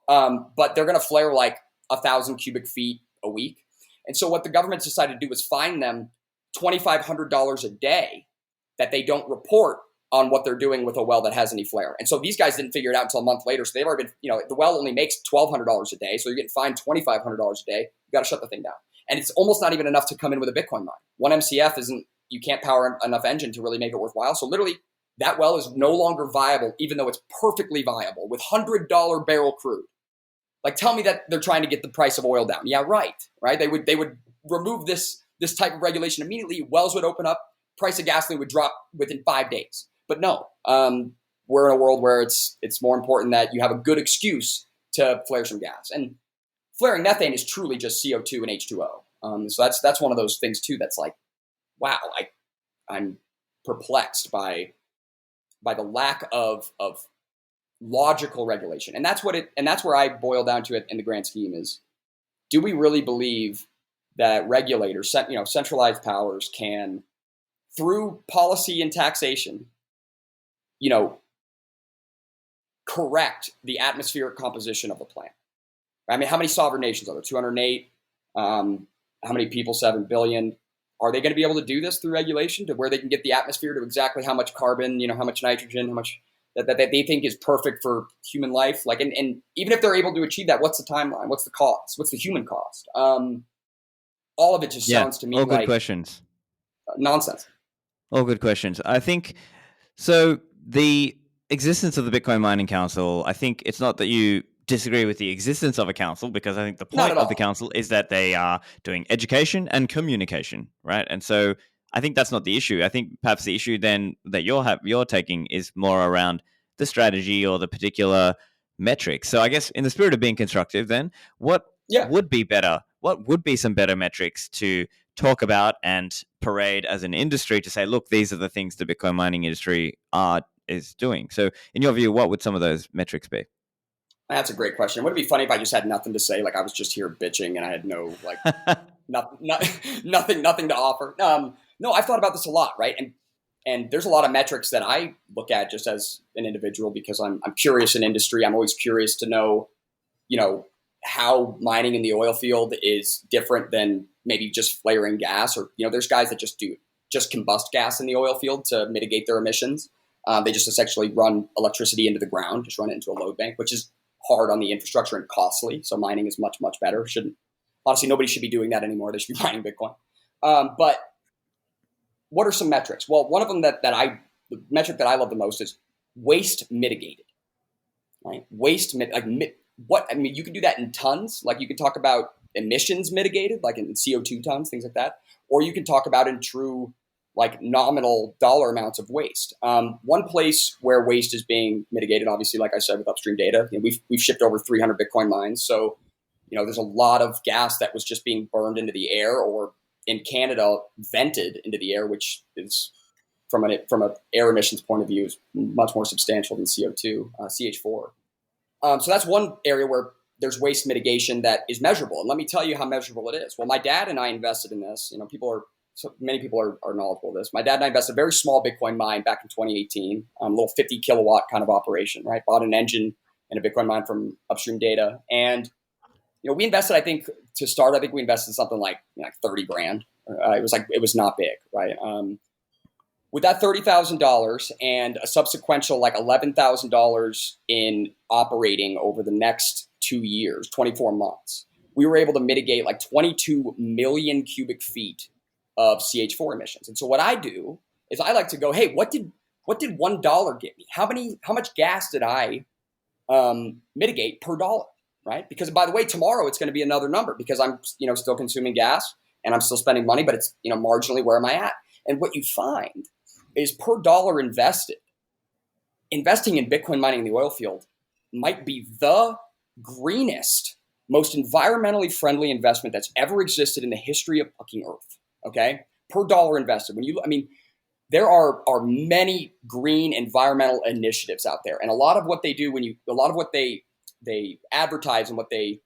But they're going to flare like 1,000 cubic feet a week. And so what the government decided to do was fine them $2,500 a day that they don't report on what they're doing with a well that has any flare. And so these guys didn't figure it out until a month later. So they've already been, the well only makes $1,200 a day. So you're getting fined $2,500 a day. You got to shut the thing down. And it's almost not even enough to come in with a Bitcoin mine. One MCF you can't power enough engine to really make it worthwhile. So literally that well is no longer viable, even though it's perfectly viable with $100 barrel crude. Like, tell me that they're trying to get the price of oil down. Yeah, right. They would remove this type of regulation immediately. Wells would open up, price of gasoline would drop within 5 days. But no, we're in a world where it's more important that you have a good excuse to flare some gas. And flaring methane is truly just CO2 and H2O. So that's one of those things too. That's like, wow, I'm perplexed by the lack of logical regulation, and that's where I boil down to it in the grand scheme is, do we really believe that regulators, centralized powers can, through policy and taxation, correct the atmospheric composition of the planet? I mean, how many sovereign nations are there? 208. How many people? 7 billion. Are they going to be able to do this through regulation, to where they can get the atmosphere to exactly how much carbon, how much nitrogen, how much that they think is perfect for human life? Like, and even if they're able to achieve that, what's the timeline? What's the cost? What's the human cost? All of it just Yeah, sounds to me all good like questions. Nonsense. All good questions. I think so. The existence of the Bitcoin Mining Council, I think it's not that you disagree with the existence of a council, because I think the Not point at of the all. council is that they are doing education and communication, right? And so I think that's not the issue. I think perhaps the issue then that you're taking is more around the strategy or the particular metrics. So I guess in the spirit of being constructive, then what Yeah. would be better? What would be some better metrics to talk about and parade as an industry to say, look, these are the things the Bitcoin mining industry is doing? So in your view, what would some of those metrics be? That's a great question. Would it be funny if I just had nothing to say? Like, I was just here bitching and I had no, like, nothing to offer. No, I've thought about this a lot, right? And there's a lot of metrics that I look at just as an individual, because I'm curious in industry. I'm always curious to know, how mining in the oil field is different than maybe just flaring gas, or, there's guys that just combust gas in the oil field to mitigate their emissions. They just essentially run electricity into the ground, just run it into a load bank, which is hard on the infrastructure and costly. So mining is much, much better. Honestly, nobody should be doing that anymore. They should be mining Bitcoin. But what are some metrics? Well, one of them the metric that I love the most is waste mitigated. Right? You can do that in tons. Like, you can talk about emissions mitigated, like in CO2 tons, things like that. Or you can talk about in true, like, nominal dollar amounts of waste. One place where waste is being mitigated, obviously, like I said, with Upstream Data, we've shipped over 300 Bitcoin mines. So, there's a lot of gas that was just being burned into the air, or in Canada, vented into the air, which is, from an air emissions point of view, is much more substantial than CO2, CH4. So that's one area where there's waste mitigation that is measurable. And let me tell you how measurable it is. Well, my dad and I invested in this. Many people are knowledgeable of this. My dad and I invested a very small Bitcoin mine back in 2018, a little 50 kilowatt kind of operation, right? Bought an engine and a Bitcoin mine from Upstream Data. And, we invested, I think we invested something like 30 grand. It was not big, right? With that $30,000 and a subsequential like $11,000 in operating over the next 2 years, 24 months, we were able to mitigate like 22 million cubic feet of CH4 emissions. And so what I do is I like to go, hey, what did $1 get me? How much gas did I mitigate per dollar, right? Because, by the way, tomorrow it's going to be another number, because I'm still consuming gas and I'm still spending money, but it's marginally, where am I at? And what you find is, per dollar investing in Bitcoin mining in the oil field might be the greenest, most environmentally friendly investment that's ever existed in the history of fucking Earth. Okay, per dollar invested. There are many green environmental initiatives out there, and a lot of what they do, a lot of what they advertise and what they,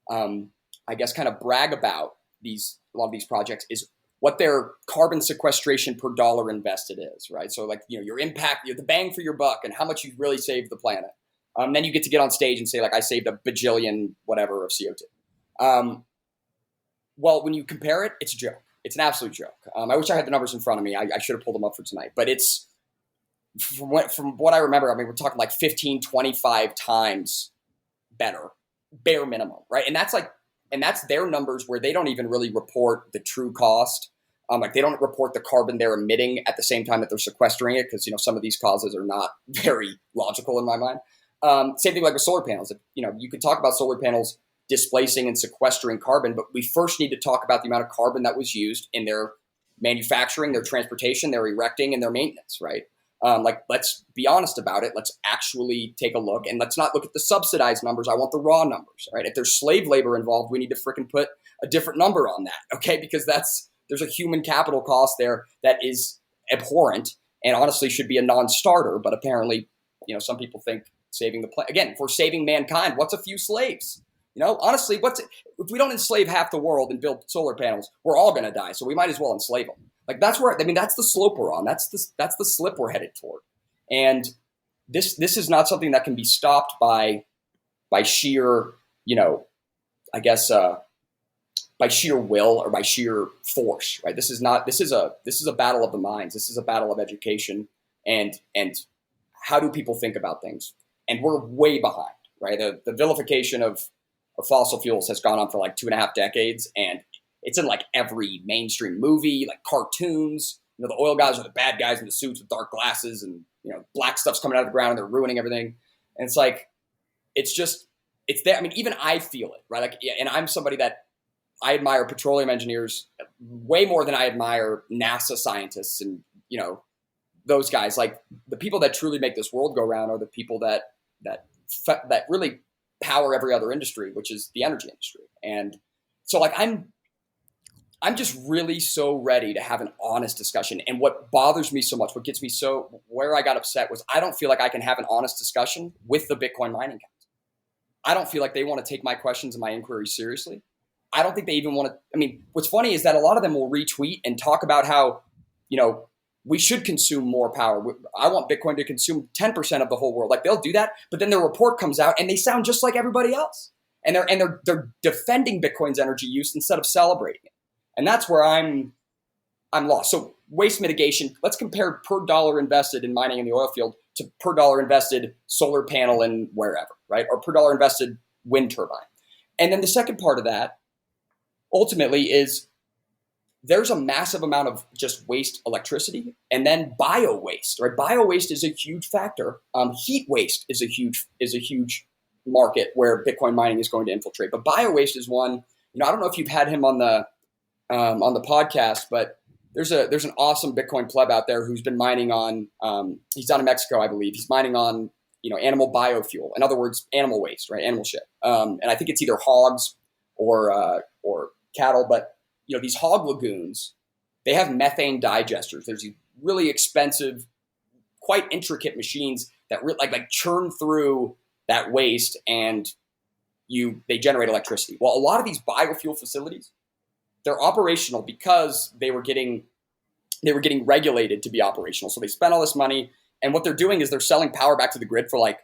I guess, kind of brag about, a lot of these projects, is what their carbon sequestration per dollar invested is, right? So, like, your impact, the bang for your buck, and how much you really saved the planet. Then you get to get on stage and say, like, I saved a bajillion whatever of CO2. Well, when you compare it, it's a joke. It's an absolute joke. I wish I had the numbers in front of me. I should have pulled them up for tonight. But it's, from what I remember, we're talking like 15, 25 times better, bare minimum, right? And that's their numbers, where they don't even really report the true cost. Like, they don't report the carbon they're emitting at the same time that they're sequestering it, because some of these causes are not very logical in my mind. Same thing like with solar panels. You could talk about solar panels displacing and sequestering carbon, but we first need to talk about the amount of carbon that was used in their manufacturing, their transportation, their erecting, and their maintenance, right? Like, let's be honest about it. Let's actually take a look, and let's not look at the subsidized numbers. I want the raw numbers, right? If there's slave labor involved, we need to freaking put a different number on that, okay? Because there's a human capital cost there that is abhorrent and honestly should be a non-starter. But apparently, some people think saving the planet, again, if we're saving mankind, what's a few slaves? Honestly, if we don't enslave half the world and build solar panels, we're all going to die. So we might as well enslave them. Like, that's the slope we're on. That's the slip we're headed toward. And this is not something that can be stopped by sheer, I guess, by sheer will or by sheer force, right? This is a battle of the minds. This is a battle of education and how do people think about things? And we're way behind, right? The vilification of fossil fuels has gone on for like 2.5 decades, and it's in like every mainstream movie, like cartoons. The oil guys are the bad guys in the suits with dark glasses, and black stuff's coming out of the ground and they're ruining everything. And it's like, it's there. I mean, even I feel it, right? Like, and I'm somebody that I admire petroleum engineers way more than I admire NASA scientists and those guys. Like, the people that truly make this world go round are the people that really power every other industry, which is the energy industry. And so, like, I'm just really so ready to have an honest discussion. And what bothers me so much, what gets me where I got upset was I don't feel like I can have an honest discussion with the Bitcoin mining guys. I don't feel like they want to take my questions and my inquiries seriously. I don't think they even want to. I mean, what's funny is that a lot of them will retweet and talk about how, we should consume more power. I want Bitcoin to consume 10% of the whole world. Like, they'll do that, but then their report comes out and they sound just like everybody else. And they're defending Bitcoin's energy use instead of celebrating it. And that's where I'm lost. So waste mitigation, let's compare per dollar invested in mining in the oil field to per dollar invested solar panel in wherever, right? Or per dollar invested wind turbine. And then the second part of that ultimately is there's a massive amount of just waste electricity, and then bio waste, right? Bio waste is a huge factor. Heat waste is a huge market where Bitcoin mining is going to infiltrate. But bio waste is one. I don't know if you've had him on the podcast, but there's an awesome Bitcoin pleb out there who's been mining on. He's down in Mexico, I believe. He's mining on animal biofuel. In other words, animal waste, right? Animal shit. And I think it's either hogs or cattle, but these hog lagoons, they have methane digesters. There's these really expensive, quite intricate machines that like churn through that waste, and they generate electricity. Well, a lot of these biofuel facilities, they're operational because they were getting regulated to be operational. So they spent all this money, and what they're doing is they're selling power back to the grid for like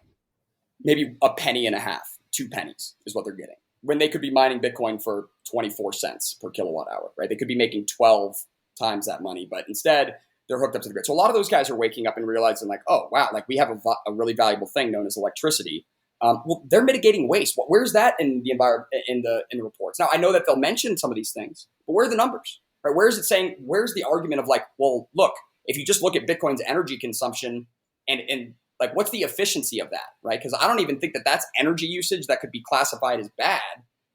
maybe a penny and a half, 2 pennies is what they're getting, when they could be mining Bitcoin for 24 cents per kilowatt hour, right? They could be making 12 times that money, but instead they're hooked up to the grid. So a lot of those guys are waking up and realizing like, oh, wow, like we have a really valuable thing known as electricity. Well, they're mitigating waste. Where's that in the environment, in the reports? Now, I know that they'll mention some of these things, but where are the numbers? Right? Where's the argument of like, well, look, if you just look at Bitcoin's energy consumption and like, what's the efficiency of that, right? Because I don't even think that that's energy usage that could be classified as bad,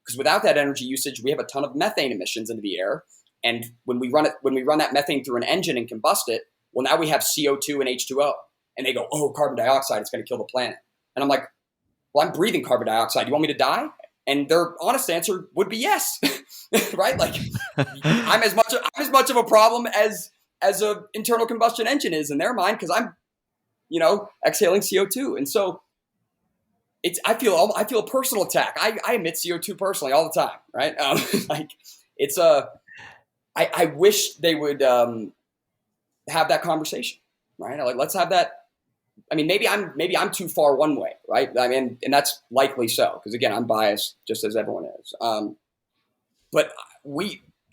because without that energy usage, we have a ton of methane emissions into the air. And when we run that methane through an engine and combust it, well, now we have CO2 and H2O. And they go, oh, carbon dioxide, it's going to kill the planet. And I'm like, well, I'm breathing carbon dioxide. You want me to die? And their honest answer would be yes, right? Like, I'm as much of a problem as a internal combustion engine is in their mind, because I'm exhaling CO2. And so I feel a personal attack. I emit CO2 personally all the time, right? Like, it's I wish they would have that conversation, right? Like, let's have that. I mean, maybe I'm too far one way, right? I mean, and that's likely so, because again, I'm biased just as everyone is. But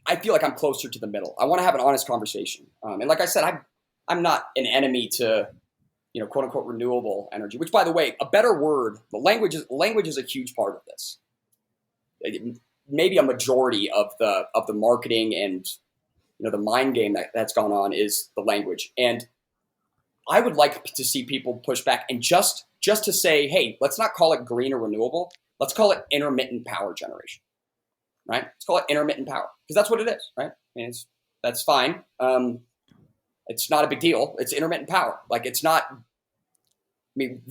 I feel like I'm closer to the middle. I want to have an honest conversation. And like I said, I'm not an enemy to quote unquote renewable energy, which, by the way, a better word, language is a huge part of this. Maybe a majority of the marketing and the mind game that's gone on is the language. And I would like to see people push back and just to say, hey, let's not call it green or renewable. Let's call it intermittent power generation, right? Let's call it intermittent power, because that's what it is, right? And that's fine. It's not a big deal. It's intermittent power. Like it's not. I mean,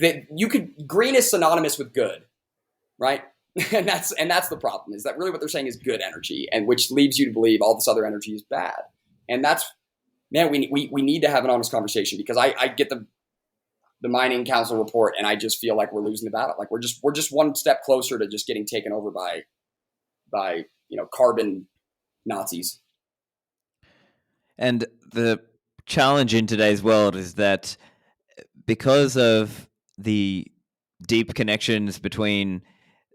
green is synonymous with good, right? and that's the problem, is that really what they're saying is good energy, and which leaves you to believe all this other energy is bad. And that's, man, we need to have an honest conversation, because I get the mining council report, and I just feel like we're losing the battle. Like we're just one step closer to just getting taken over by carbon Nazis. And the challenge in today's world is that because of the deep connections between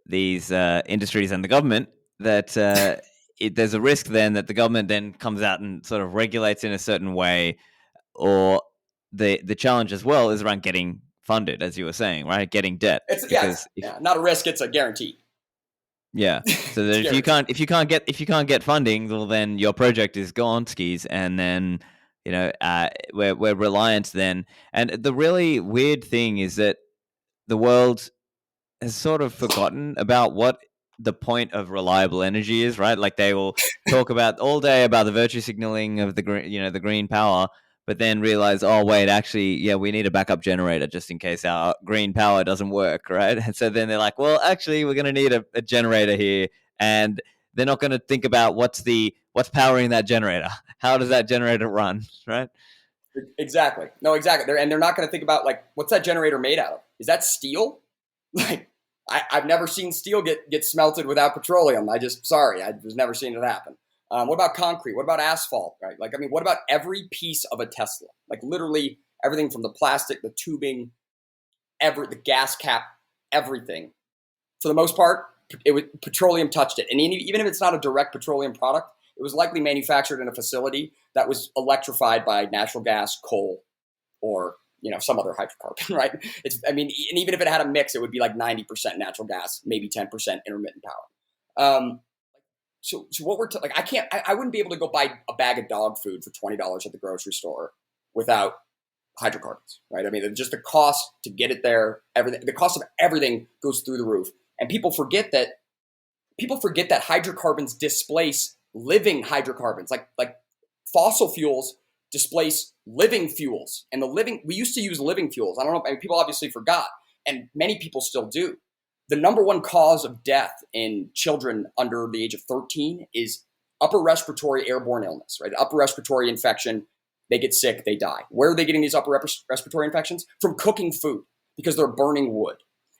these industries and the government, that there's a risk then that the government then comes out and sort of regulates in a certain way, or the challenge as well is around getting funded, as you were saying, right? Getting debt. It's not a risk; it's a guarantee. Yeah. So that if you can't get funding, well, then your project is gone skis, and then we're reliant then. And the really weird thing is that the world has sort of forgotten about what the point of reliable energy is, right? Like they will talk about all day about the virtue signaling of the green power, but then realize, oh wait, actually, yeah, we need a backup generator just in case our green power doesn't work, right? And so then they're like, well, actually, we're going to need a generator here, and they're not going to think about what's powering that generator. How does that generator run, right? Exactly. No, exactly. They're not going to think about, like, what's that generator made out of? Is that steel? Like, I've never seen steel get smelted without petroleum. I've just never seen it happen. What about concrete? What about asphalt? Right? Like, I mean, what about every piece of a Tesla? Like literally everything from the plastic, the tubing, the gas cap, everything. For the most part, petroleum touched it. And even if it's not a direct petroleum product, it was likely manufactured in a facility that was electrified by natural gas, coal, or some other hydrocarbon, right? And even if it had a mix, it would be like 90% natural gas, maybe 10% intermittent power. So what we're I wouldn't be able to go buy a bag of dog food for $20 at the grocery store without hydrocarbons, right? I mean, just the cost to get it there, the cost of everything goes through the roof, and people forget that hydrocarbons displace living hydrocarbons, like fossil fuels displace living fuels, and we used to use living fuels. I don't know, people obviously forgot, and many people still do. The number one cause of death in children under the age of 13 is upper respiratory airborne illness, right? Upper respiratory infection. They get sick, they die. Where are they getting these upper respiratory infections? From cooking food, because they're burning wood.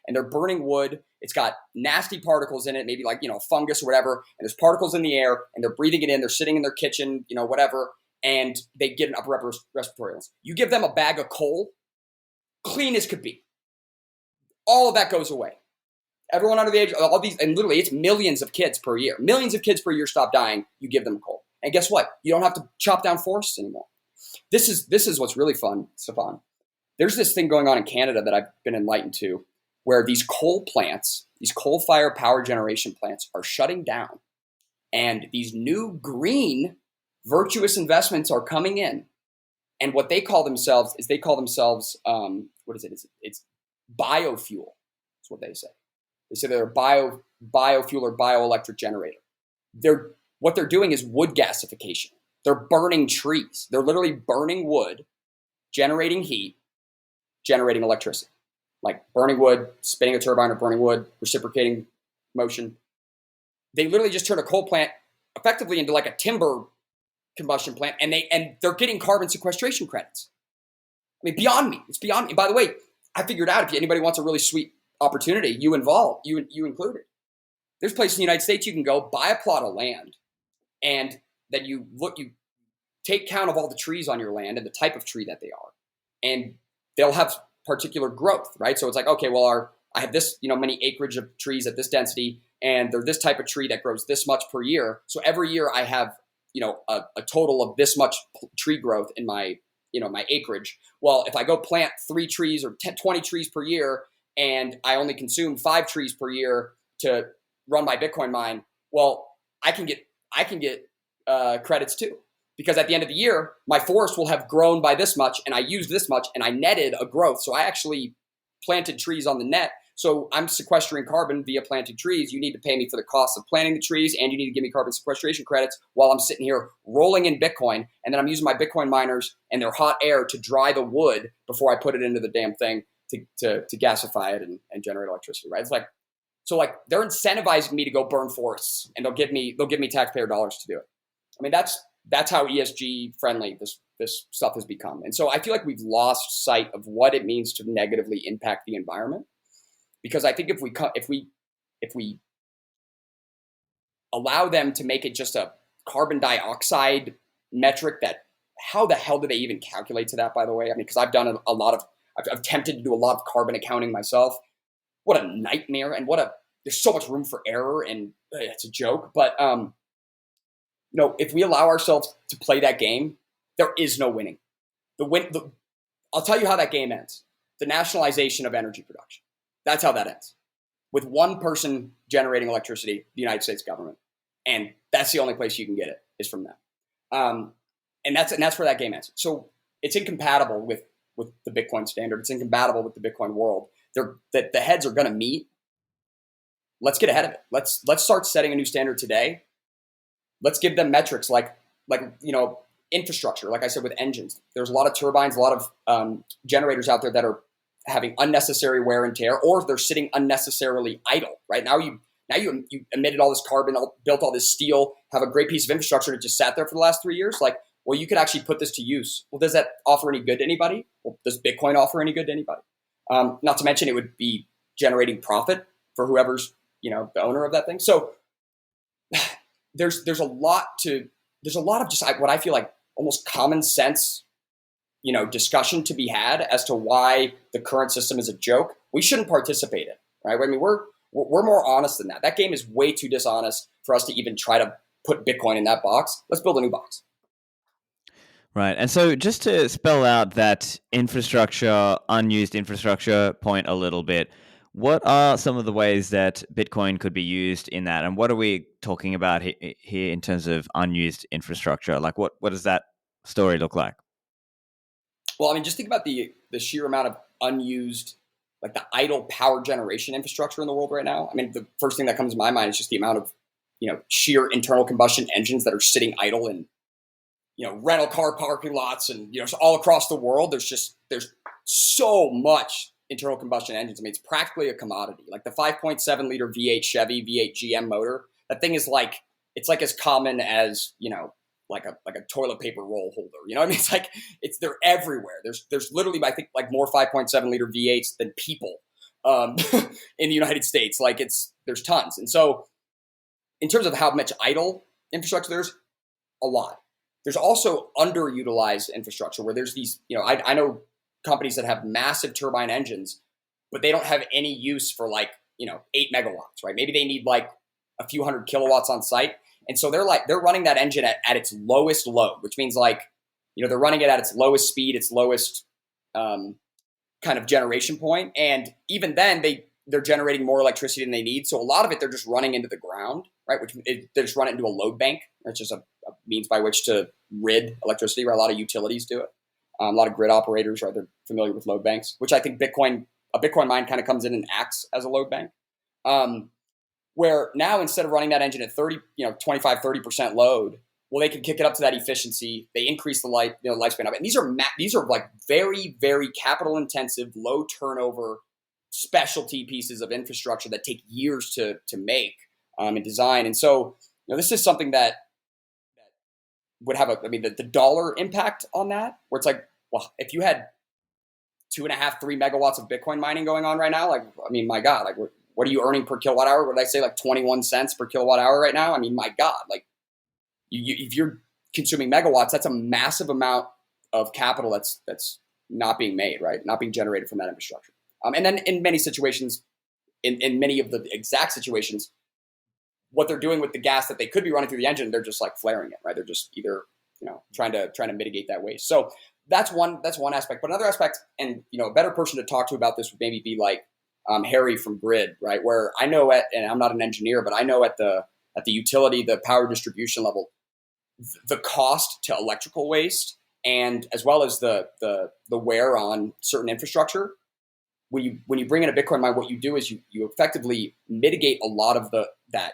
And they're burning wood. It's got nasty particles in it, maybe like, fungus or whatever. And there's particles in the air, and they're breathing it in. They're sitting in their kitchen, whatever. And they get an upper respiratory illness. You give them a bag of coal, clean as could be. All of that goes away. Everyone under the age, all these, and literally it's millions of kids per year. Millions of kids per year stop dying. You give them coal. And guess what? You don't have to chop down forests anymore. This is what's really fun, Stephan. There's this thing going on in Canada that I've been enlightened to, where these coal-fired power generation plants are shutting down. And these new green virtuous investments are coming in. And what they call themselves is what is it? It's biofuel. That's what they say. They say they're a biofuel or bioelectric generator. What they're doing is wood gasification. They're burning trees. They're literally burning wood, generating heat, generating electricity. Like burning wood, spinning a turbine or burning wood, reciprocating motion. They literally just turn a coal plant effectively into like a timber combustion plant, and they're getting carbon sequestration credits. I mean, beyond me. It's beyond me. By the way, I figured out, if anybody wants a really sweet opportunity, you included. There's places in the United States you can go buy a plot of land, and then you take count of all the trees on your land and the type of tree that they are, and they'll have particular growth, right? So it's like, okay, well, I have this, many acreage of trees at this density, and they're this type of tree that grows this much per year. So every year I have, a total of this much tree growth in my, my acreage. Well, if I go plant 3 trees or 20 trees per year, and I only consume 5 trees per year to run my Bitcoin mine, well, I can get credits too. Because at the end of the year, my forest will have grown by this much, and I used this much, and I netted a growth. So I actually planted trees on the net So I'm sequestering carbon via planting trees. You need to pay me for the cost of planting the trees, and you need to give me carbon sequestration credits while I'm sitting here rolling in Bitcoin. And then I'm using my Bitcoin miners and their hot air to dry the wood before I put it into the damn thing to gasify it and generate electricity, right? It's like, so like they're incentivizing me to go burn forests, and they'll give me taxpayer dollars to do it. I mean, that's how ESG friendly this stuff has become. And so I feel like we've lost sight of what it means to negatively impact the environment. Because I think if we allow them to make it just a carbon dioxide metric, that how the hell do they even calculate to that, by the way? I mean, because I've done I've attempted to do a lot of carbon accounting myself. What a nightmare, and there's so much room for error, and it's a joke. But if we allow ourselves to play that game, there is no winning. I'll tell you how that game ends. The nationalization of energy production. That's how that ends. With one person generating electricity, the United States government. And that's the only place you can get it, is from them. And that's where that game ends. So it's incompatible with the Bitcoin standard. It's incompatible with the Bitcoin world. The heads are going to meet. Let's get ahead of it. Let's start setting a new standard today. Let's give them metrics like infrastructure. Like I said, with engines, there's a lot of turbines, a lot of generators out there that are having unnecessary wear and tear, or they're sitting unnecessarily idle. Right now, you emitted all this carbon, built all this steel, have a great piece of infrastructure that just sat there for the last 3 years. Like, well, you could actually put this to use. Well, does that offer any good to anybody? Well, does Bitcoin offer any good to anybody? Not to mention, it would be generating profit for whoever's the owner of that thing. So there's a lot of just what I feel like almost common sense discussion to be had as to why the current system is a joke. We shouldn't participate in, right? I mean, we're more honest than that. That game is way too dishonest for us to even try to put Bitcoin in that box. Let's build a new box. Right. And so just to spell out that unused infrastructure point a little bit, what are some of the ways that Bitcoin could be used in that? And what are we talking about here in terms of unused infrastructure? Like what does that story look like? Well, I mean, just think about the sheer amount of unused, like the idle power generation infrastructure in the world right now. I mean, the first thing that comes to my mind is just the amount of, sheer internal combustion engines that are sitting idle in, rental car parking lots and, so all across the world. There's so much internal combustion engines. I mean, it's practically a commodity. Like the 5.7 liter V8 Chevy, V8 GM motor, that thing is like, it's like as common as, like a toilet paper roll holder. You know what I mean? They're everywhere. There's literally, I think, like more 5.7 liter V8s than people in the United States. Like there's tons. And so in terms of how much idle infrastructure, there's a lot. There's also underutilized infrastructure where there's these, I know companies that have massive turbine engines, but they don't have any use for 8 megawatts, right? Maybe they need like a few hundred kilowatts on site. And so they're running that engine at its lowest load, which means they're running it at its lowest speed, its lowest kind of generation point. And even then they're generating more electricity than they need. So a lot of it, they're just running into the ground, right? They just run it into a load bank. It's just a means by which to rid electricity, where a lot of utilities do it. A lot of grid operators, right? They're familiar with load banks, which I think a Bitcoin mine kind of comes in and acts as a load bank. Where now, instead of running that engine at 25, 30% load, well, they can kick it up to that efficiency. They increase the lifespan of it. And these are like very, very capital intensive, low turnover, specialty pieces of infrastructure that take years to make and design. And so, this is something that would have the dollar impact on that, where it's like, well, if you had 2.5, 3 megawatts of Bitcoin mining going on right now, my God, what are you earning per kilowatt hour? What did I say, like 21 cents per kilowatt hour right now? I mean, my God, if you're consuming megawatts, that's a massive amount of capital that's not being made, right? Not being generated from that infrastructure. And then in many situations, in many of the exact situations, what they're doing with the gas that they could be running through the engine, they're just like flaring it, right? They're just either, trying to mitigate that waste. So that's one aspect. But another aspect, and a better person to talk to about this would maybe be like Harry from Grid, right? Where I know and I'm not an engineer, but I know at the utility, the power distribution level, the cost to electrical waste and as well as the wear on certain infrastructure when you bring in a Bitcoin mine, what you do is you effectively mitigate a lot of that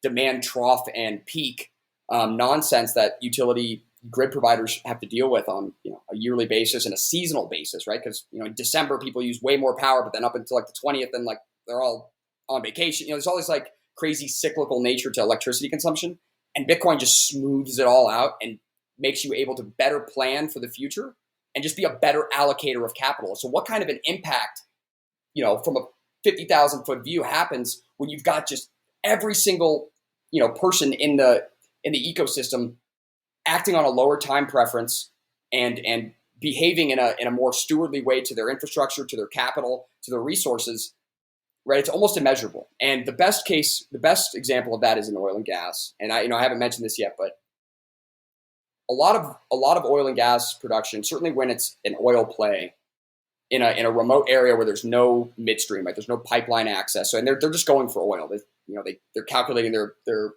demand trough and peak nonsense that utility grid providers have to deal with on a yearly basis and a seasonal basis, right? Because in December people use way more power, but then up until like the 20th, then like they're all on vacation. There's all this like crazy cyclical nature to electricity consumption, and Bitcoin just smooths it all out and makes you able to better plan for the future and just be a better allocator of capital. So what kind of an impact, from a 50,000 foot view happens when you've got just every single, person in the ecosystem acting on a lower time preference and behaving in a more stewardly way to their infrastructure, to their capital, to their resources, right? It's almost immeasurable. And the best example of that is in oil and gas. And I haven't mentioned this yet, but a lot of oil and gas production, certainly when it's an oil play in a remote area where there's no midstream, right? There's no pipeline access. So, and they're just going for oil. They're calculating their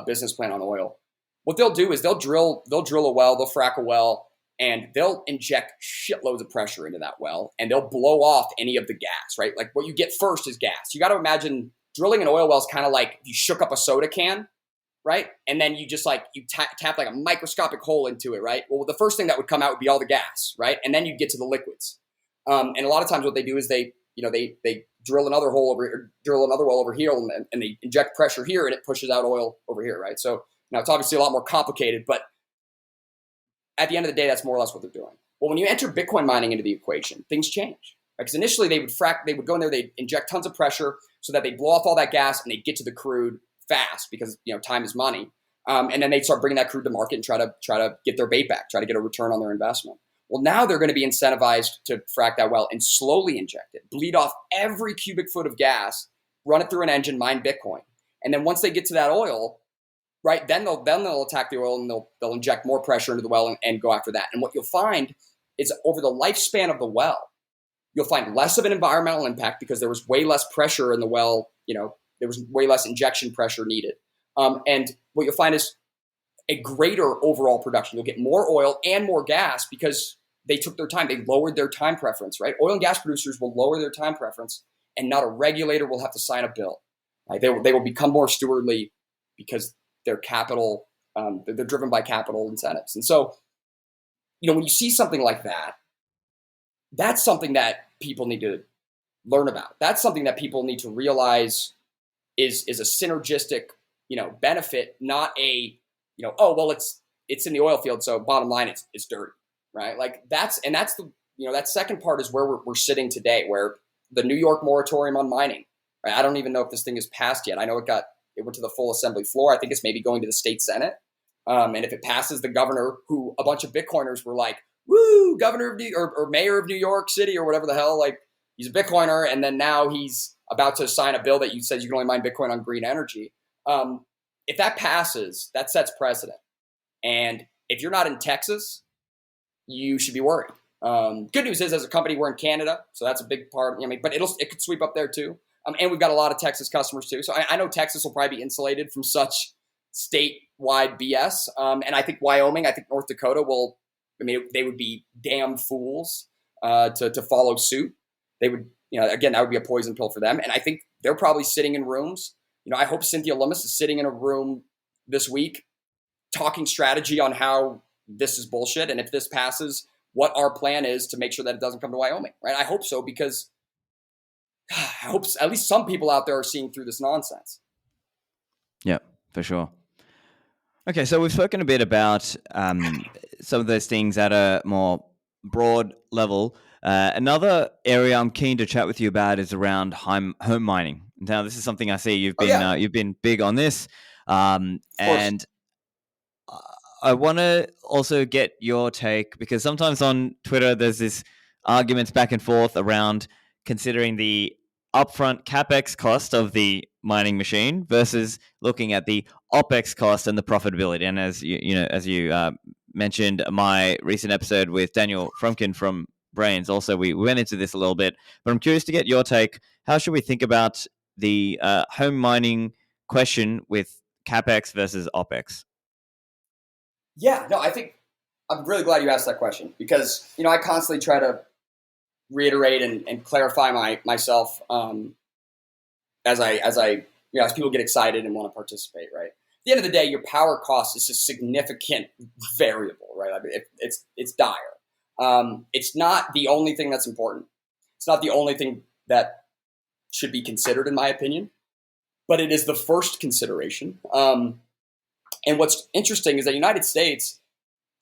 business plan on oil. What they'll do is they'll drill a well, they'll frack a well, and they'll inject shitloads of pressure into that well, and they'll blow off any of the gas, right? Like what you get first is gas. You got to imagine drilling an oil well is kind of like you shook up a soda can, right? And then you just tap like a microscopic hole into it, right? Well, the first thing that would come out would be all the gas, right? And then you'd get to the liquids. And a lot of times what they do is they drill another hole drill another well over here, and they inject pressure here, and it pushes out oil over here, right? So now it's obviously a lot more complicated, but at the end of the day, that's more or less what they're doing. Well, when you enter Bitcoin mining into the equation, things change. Because initially they would go in there, they'd inject tons of pressure so that they blow off all that gas and they get to the crude fast because time is money. And then they start bringing that crude to market and try to get their bait back, try to get a return on their investment. Well, now they're going to be incentivized to frack that well and slowly inject it, bleed off every cubic foot of gas, run it through an engine, mine Bitcoin. And then once they get to that oil, right, then they'll attack the oil and they'll inject more pressure into the well and go after that. And what you'll find is over the lifespan of the well, you'll find less of an environmental impact because there was way less pressure in the well. There was way less injection pressure needed. And what you'll find is a greater overall production. You'll get more oil and more gas because they took their time. They lowered their time preference, right? Oil and gas producers will lower their time preference, and not a regulator will have to sign a bill. Right? They will become more stewardly because their capital, they're driven by capital incentives. And so, when you see something like that, that's something that people need to learn about. That's something that people need to realize is a synergistic, benefit, not a, it's in the oil field, so bottom line, it's dirty, right? Like that's the, that second part is where we're sitting today, where the New York moratorium on mining, right? I don't even know if this thing is passed yet. I know it went to the full assembly floor. I think it's maybe going to the state Senate. And if it passes, the governor, who a bunch of Bitcoiners were like, woo, governor of or mayor of New York City or whatever the hell, like he's a Bitcoiner. And then now he's about to sign a bill that says you can only mine Bitcoin on green energy. If that passes, that sets precedent. And if you're not in Texas, you should be worried. Good news is, as a company, we're in Canada, so that's a big part. But it could sweep up there too. And we've got a lot of Texas customers too. So I know Texas will probably be insulated from such statewide BS. And I think Wyoming, North Dakota they would be damn fools to follow suit. They would, again, that would be a poison pill for them. And I think they're probably sitting in rooms. I hope Cynthia Lummis is sitting in a room this week talking strategy on how this is bullshit. And if this passes, what our plan is to make sure that it doesn't come to Wyoming, right? I hope so, because I hope at least some people out there are seeing through this nonsense. Yeah, for sure. Okay, so we've spoken a bit about some of those things at a more broad level. Another area I'm keen to chat with you about is around home mining. Now, this is something I see you've been big on this, and I want to also get your take, because sometimes on Twitter there's this arguments back and forth around considering the upfront capex cost of the mining machine versus looking at the opex cost and the profitability. And as you mentioned, my recent episode with Daniel Frumkin from Brains, also we went into this a little bit. But I'm curious to get your take. How should we think about the home mining question with capex versus opex? Yeah, no, I think I'm really glad you asked that question, because I constantly try to reiterate and clarify myself as people get excited and want to participate, right? At the end of the day, your power cost is a significant variable, right? I mean, it's dire. It's not the only thing that's important. It's not the only thing that should be considered, in my opinion, but it is the first consideration. And what's interesting is that the United States,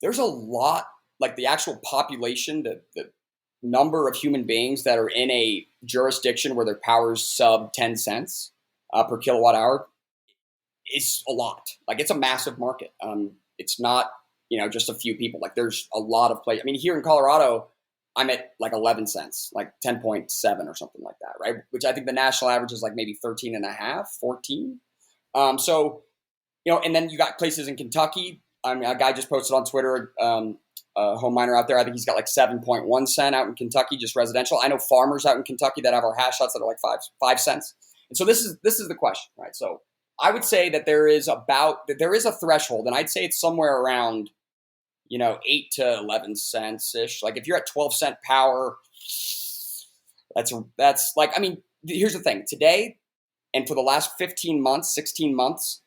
there's a lot, like the actual population, the number of human beings that are in a jurisdiction where their power is sub 10 cents per kilowatt hour is a lot. Like, it's a massive market. It's not, just a few people. Like, there's a lot of places. I mean, here in Colorado, I'm at like 11 cents, like 10.7 or something like that, right? Which I think the national average is like maybe 13 and a half, 14. So, and then you got places in Kentucky. I mean, a guy just posted on Twitter, a home miner out there. I think he's got like 7.1 cent out in Kentucky, just residential. I know farmers out in Kentucky that have our hash lots that are like 5 cents. And so this is the question, right? So I would say that there is a threshold, and I'd say it's somewhere around, 8 to 11 cents ish. Like, if you're at 12 cent power, that's like, I mean, here's the thing. Today, and for the last 15 months, 16 months,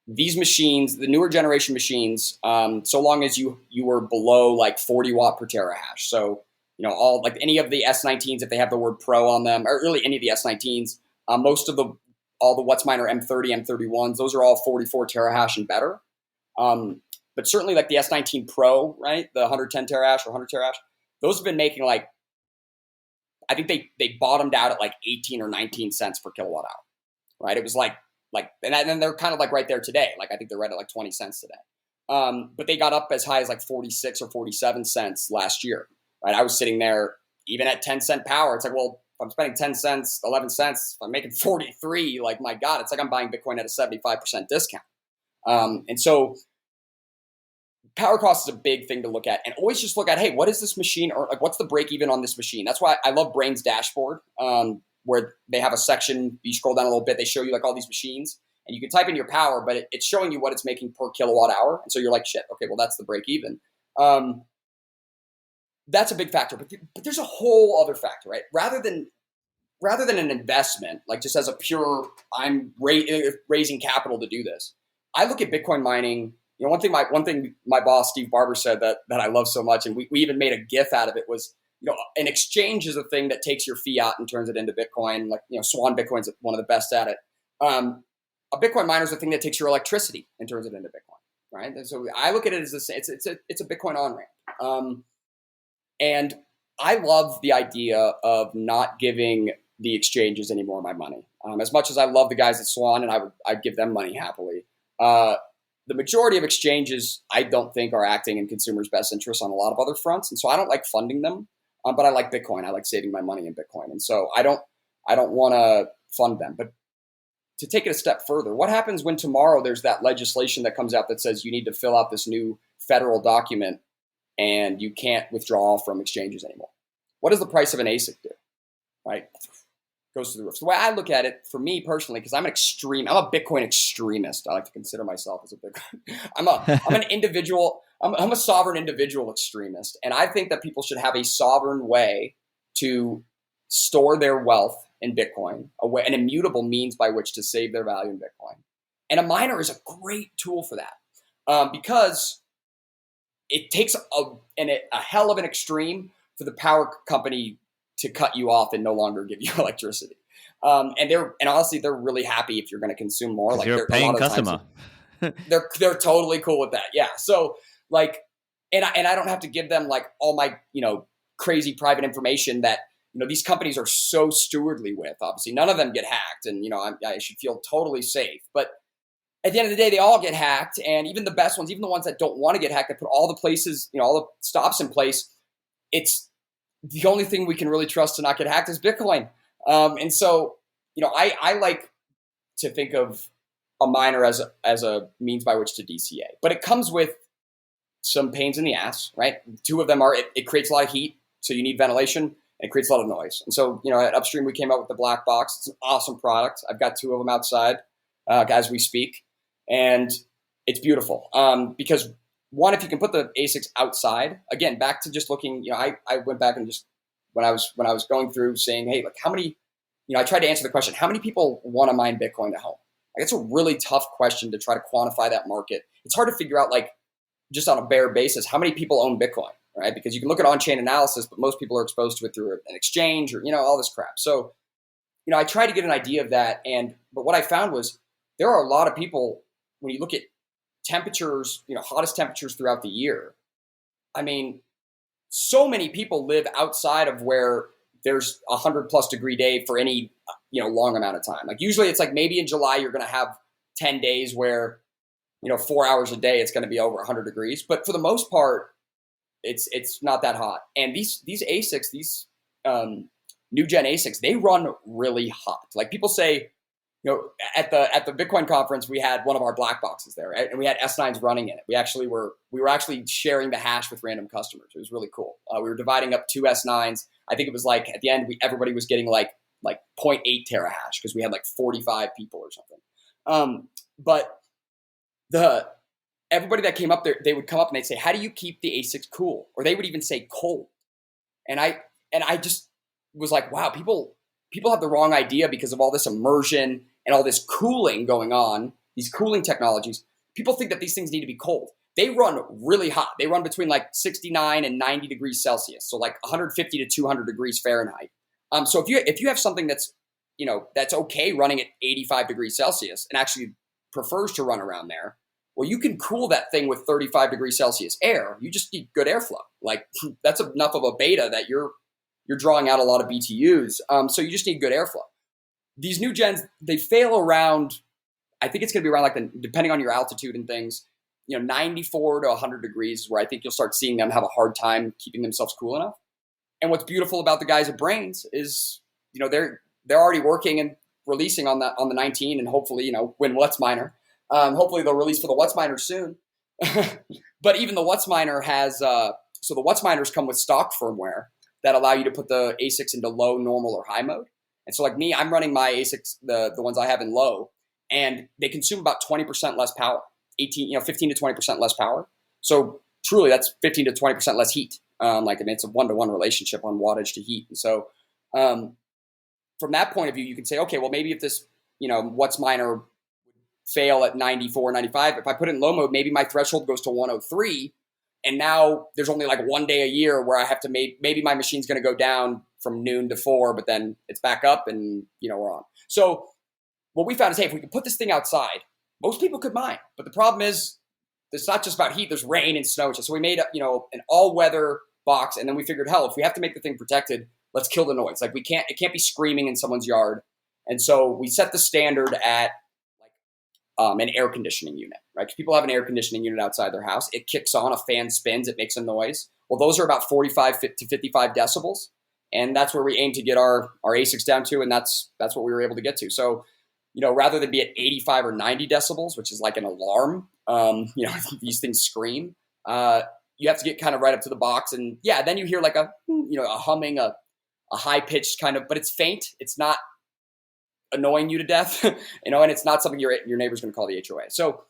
these machines, the newer generation machines, so long as you were below like 40 watt per terahash. So, all like any of the S19s, if they have the word pro on them, or really any of the S19s, most of all the WhatsMiner M30, M31s, those are all 44 terahash and better. But certainly like the S19 Pro, right? The 110 terahash or 100 terahash, those have been making like, I think they bottomed out at like 18 or 19 cents per kilowatt hour, right? It was like, and they're kind of like right there today. Like, I think they're right at like 20 cents today. But they got up as high as like 46 or 47 cents last year, right? I was sitting there even at 10 cent power. It's like, well, if I'm spending 10 cents, 11 cents, if I'm making 43, like, my God, it's like I'm buying Bitcoin at a 75% discount. And so power cost is a big thing to look at, and always just look at, hey, what is this machine, or like, what's the break even on this machine? That's why I love Brain's dashboard, where they have a section, you scroll down a little bit, they show you like all these machines, and you can type in your power, but it's showing you what it's making per kilowatt hour. And so you're like, shit, okay, well, that's the break even. That's a big factor, but there's a whole other factor, right? Rather than an investment, like just as a pure, I'm raising capital to do this, I look at Bitcoin mining. One thing my boss, Steve Barber, said that I love so much, and we even made a GIF out of it, was, an exchange is a thing that takes your fiat and turns it into Bitcoin. Like, Swan Bitcoin's one of the best at it. A Bitcoin miner is the thing that takes your electricity and turns it into Bitcoin, right? And so I look at it as it's a Bitcoin on-ramp. And I love the idea of not giving the exchanges any more of my money. As much as I love the guys at Swan, and I'd give them money happily. The majority of exchanges, I don't think, are acting in consumers' best interests on a lot of other fronts, and so I don't like funding them. But I like Bitcoin. I like saving my money in Bitcoin, and so I don't want to fund them. But to take it a step further, what happens when tomorrow there's that legislation that comes out that says you need to fill out this new federal document and you can't withdraw from exchanges anymore? What does the price of an ASIC do? Right? Goes to the roof. So the way I look at it, for me personally, because I'm a Bitcoin extremist. I like to consider myself as a Bitcoin. I'm an individual. I'm a sovereign individual extremist, and I think that people should have a sovereign way to store their wealth in Bitcoin, an immutable means by which to save their value in Bitcoin. And a miner is a great tool for that, because it takes a hell of an extreme for the power company to cut you off and no longer give you electricity. And honestly, they're really happy if you're going to consume more. Like, you're a paying customer. They're totally cool with that. Yeah. So like, and I don't have to give them like all my, crazy private information that, these companies are so stewardly with. Obviously, none of them get hacked, and, I should feel totally safe. But at the end of the day, they all get hacked. And even the best ones, even the ones that don't want to get hacked, they put all the places, all the stops in place. It's the only thing we can really trust to not get hacked is Bitcoin. And so, I like to think of a miner as a means by which to DCA, but it comes with some pains in the ass, right? Two of them are, it creates a lot of heat, so you need ventilation, and it creates a lot of noise. And so, at Upstream, we came out with the black box. It's an awesome product. I've got two of them outside as we speak, and it's beautiful. Because one, if you can put the ASICs outside, again, back to just looking, I went back and just when I was going through saying, hey, like how many, I tried to answer the question, how many people want to mine Bitcoin at home? Like, it's a really tough question to try to quantify that market. It's hard to figure out, like, just on a bare basis, how many people own Bitcoin, right? Because you can look at on-chain analysis, but most people are exposed to it through an exchange or, all this crap. So, I tried to get an idea of that. But what I found was there are a lot of people, when you look at temperatures, hottest temperatures throughout the year, I mean, so many people live outside of where there's 100+ degree day for any, long amount of time. Like usually it's like maybe in July, you're going to have 10 days where, 4 hours a day, it's going to be over 100 degrees. But for the most part, it's not that hot. And these ASICs, these new gen ASICs, they run really hot. Like people say, at the Bitcoin conference, we had one of our black boxes there, right? And we had S9s running in it. We were actually sharing the hash with random customers. It was really cool. We were dividing up 2 S9s. I think it was like at the end, everybody was getting like 0.8 terahash because we had like 45 people or something. But everybody that came up there, they would come up and they'd say, "How do you keep the ASICs cool?" Or they would even say cold. And I just was like, wow, people have the wrong idea because of all this immersion and all this cooling going on, these cooling technologies. People think that these things need to be cold. They run really hot. They run between like 69 and 90 degrees Celsius. So like 150 to 200 degrees Fahrenheit. So if you have something that's, that's okay running at 85 degrees Celsius and actually prefers to run around there, well, you can cool that thing with 35 degrees Celsius air. You just need good airflow. Like that's enough of a beta that you're drawing out a lot of BTUs. So you just need good airflow. These new gens, they fail around, I think it's going to be around depending on your altitude and things, 94 to 100 degrees is where I think you'll start seeing them have a hard time keeping themselves cool enough. And what's beautiful about the guys at Brains is, they're already working and releasing on the 19 and hopefully, when WhatsMiner. Hopefully they'll release for the WhatsMiner soon. But even the WhatsMiner has, so the WhatsMiners come with stock firmware that allow you to put the ASICs into low, normal, or high mode. And so like me, I'm running my ASICs, the ones I have in low, and they consume about 20% less power, 15 to 20% less power. So truly that's 15 to 20% less heat. It's a one-to-one relationship on wattage to heat. And so from that point of view, you can say, okay, well, maybe if this, WhatsMiner would fail at 94, 95, if I put it in low mode, maybe my threshold goes to 103. And now there's only like one day a year where I have to maybe my machine's going to go down from noon to 4, but then it's back up and, we're on. So what we found is, hey, if we could put this thing outside, most people could mine. But the problem is it's not just about heat. There's rain and snow. So we made, an all-weather box. And then we figured, hell, if we have to make the thing protected, let's kill the noise. Like it can't be screaming in someone's yard. And so we set the standard at an air conditioning unit, right? Because people have an air conditioning unit outside their house. It kicks on, a fan spins, it makes a noise. Well, those are about 45 to 55 decibels. And that's where we aim to get our ASICs down to. And that's what we were able to get to. So, rather than be at 85 or 90 decibels, which is like an alarm, these things scream, you have to get kind of right up to the box. And yeah, then you hear like a humming, a high pitched kind of, but it's faint. It's not annoying you to death, and it's not something your neighbor's going to call the HOA. So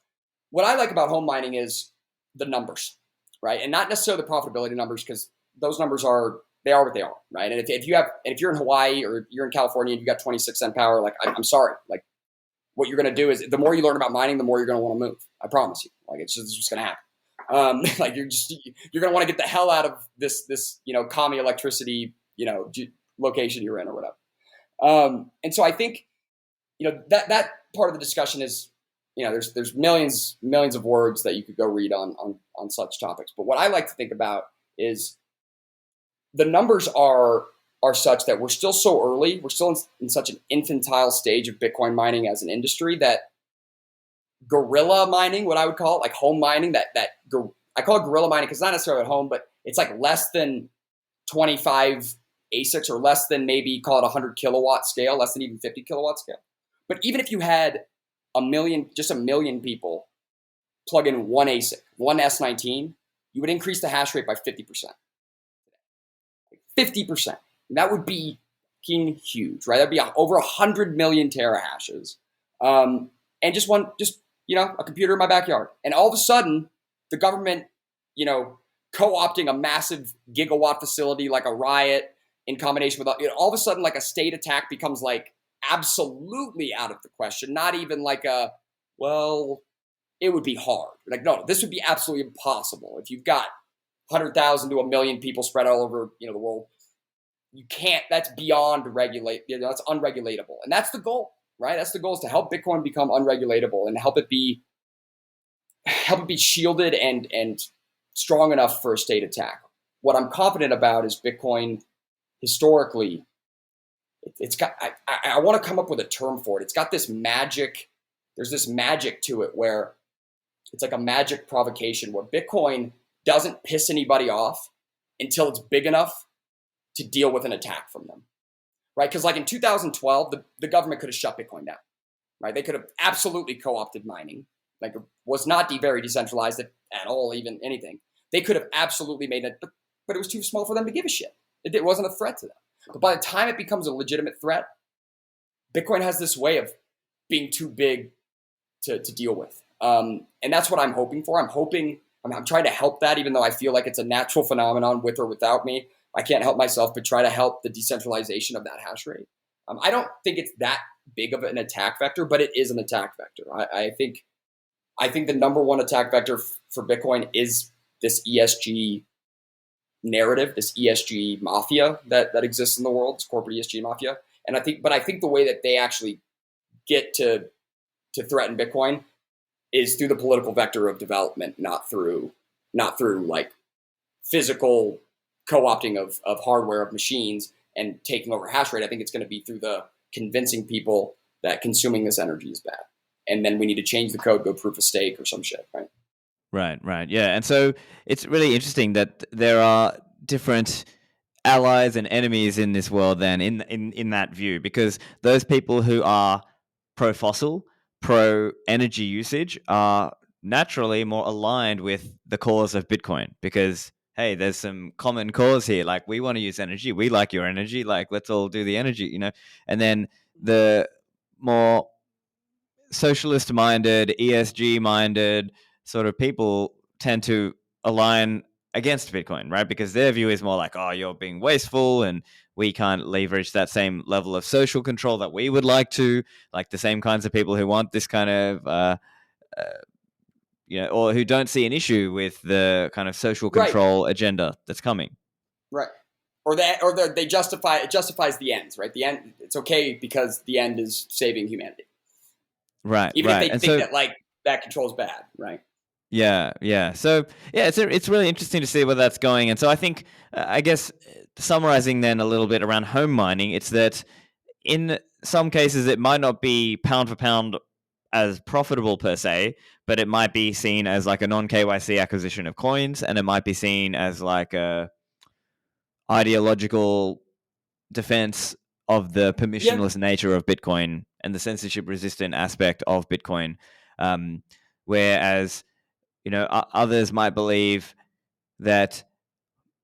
what I like about home mining is the numbers, right? And not necessarily the profitability numbers, because those numbers are what they are, right? And if you're in Hawaii or you're in California and you got 26-cent power, like I'm sorry, like what you're going to do is the more you learn about mining, the more you're going to want to move. I promise you. Like it's just going to happen. Like you're going to want to get the hell out of this commie electricity location you're in or whatever. And so I think that part of the discussion is, there's millions of words that you could go read on such topics. But what I like to think about is the numbers are such that we're still so early. We're still in such an infantile stage of Bitcoin mining as an industry that guerrilla mining, what I would call it, like home mining, I call it guerrilla mining because it's not necessarily at home, but it's like less than 25 ASICs or less than maybe call it 100 kilowatt scale, less than even 50 kilowatt scale. But even if you had a million people plug in one ASIC, one S19, you would increase the hash rate by 50%. 50%. And that would be huge, right? That'd be over 100 million terahashes. And just a computer in my backyard. And all of a sudden, the government, co-opting a massive gigawatt facility like a Riot, in combination with, all of a sudden, like a state attack becomes like absolutely out of the question. Not even like well, it would be hard. Like, no, this would be absolutely impossible. If you've got 100,000 to 1,000,000 people spread all over, the world, you can't, that's beyond regulate, that's unregulatable. And that's the goal, right? That's the goal, is to help Bitcoin become unregulatable and help it be shielded and strong enough for a state attack. What I'm confident about is Bitcoin historically, it's got, I want to come up with a term for it. It's got this magic, there's this magic to it where it's like a magic provocation where Bitcoin doesn't piss anybody off until it's big enough to deal with an attack from them, right? Because like in 2012, the government could have shut Bitcoin down, right? They could have absolutely co-opted mining. Like, it was not very decentralized at all, even anything. They could have absolutely made it, but it was too small for them to give a shit. It wasn't a threat to them. But by the time it becomes a legitimate threat, Bitcoin has this way of being too big to deal with. And that's what I'm hoping for. I'm trying to help that, even though I feel like it's a natural phenomenon with or without me. I can't help myself, but try to help the decentralization of that hash rate. I don't think it's that big of an attack vector, but it is an attack vector. I think the number one attack vector for Bitcoin is this ESG narrative, this ESG mafia that exists in the world, this corporate ESG mafia. And I think the way that they actually get to threaten Bitcoin is through the political vector of development, not through like physical co-opting of hardware, of machines, and taking over hash rate. I think it's going to be through the convincing people that consuming this energy is bad. And then we need to change the code, go proof of stake or some shit, right? Right. Yeah. And so it's really interesting that there are different allies and enemies in this world then in that view, because those people who are pro-fossil, pro-energy usage are naturally more aligned with the cause of Bitcoin because, hey, there's some common cause here. Like, we want to use energy. We like your energy. Like, let's all do the energy, And then the more socialist-minded, ESG-minded sort of people tend to align against Bitcoin, right? Because their view is more like, oh, you're being wasteful and we can't leverage that same level of social control that we would like to, like the same kinds of people who want this kind of, or who don't see an issue with the kind of social control agenda that's coming. Right. Or they justify, it justifies the ends, right? The end, it's okay because the end is saving humanity. Right. Even right. if they think that like that control is bad, right? Yeah. So yeah, it's really interesting to see where that's going. And so I think, I guess, summarizing then a little bit around home mining, it's that in some cases it might not be pound for pound as profitable per se, but it might be seen as like a non-KYC acquisition of coins, and it might be seen as like a ideological defense of the permissionless nature of Bitcoin and the censorship-resistant aspect of Bitcoin. Whereas, others might believe that,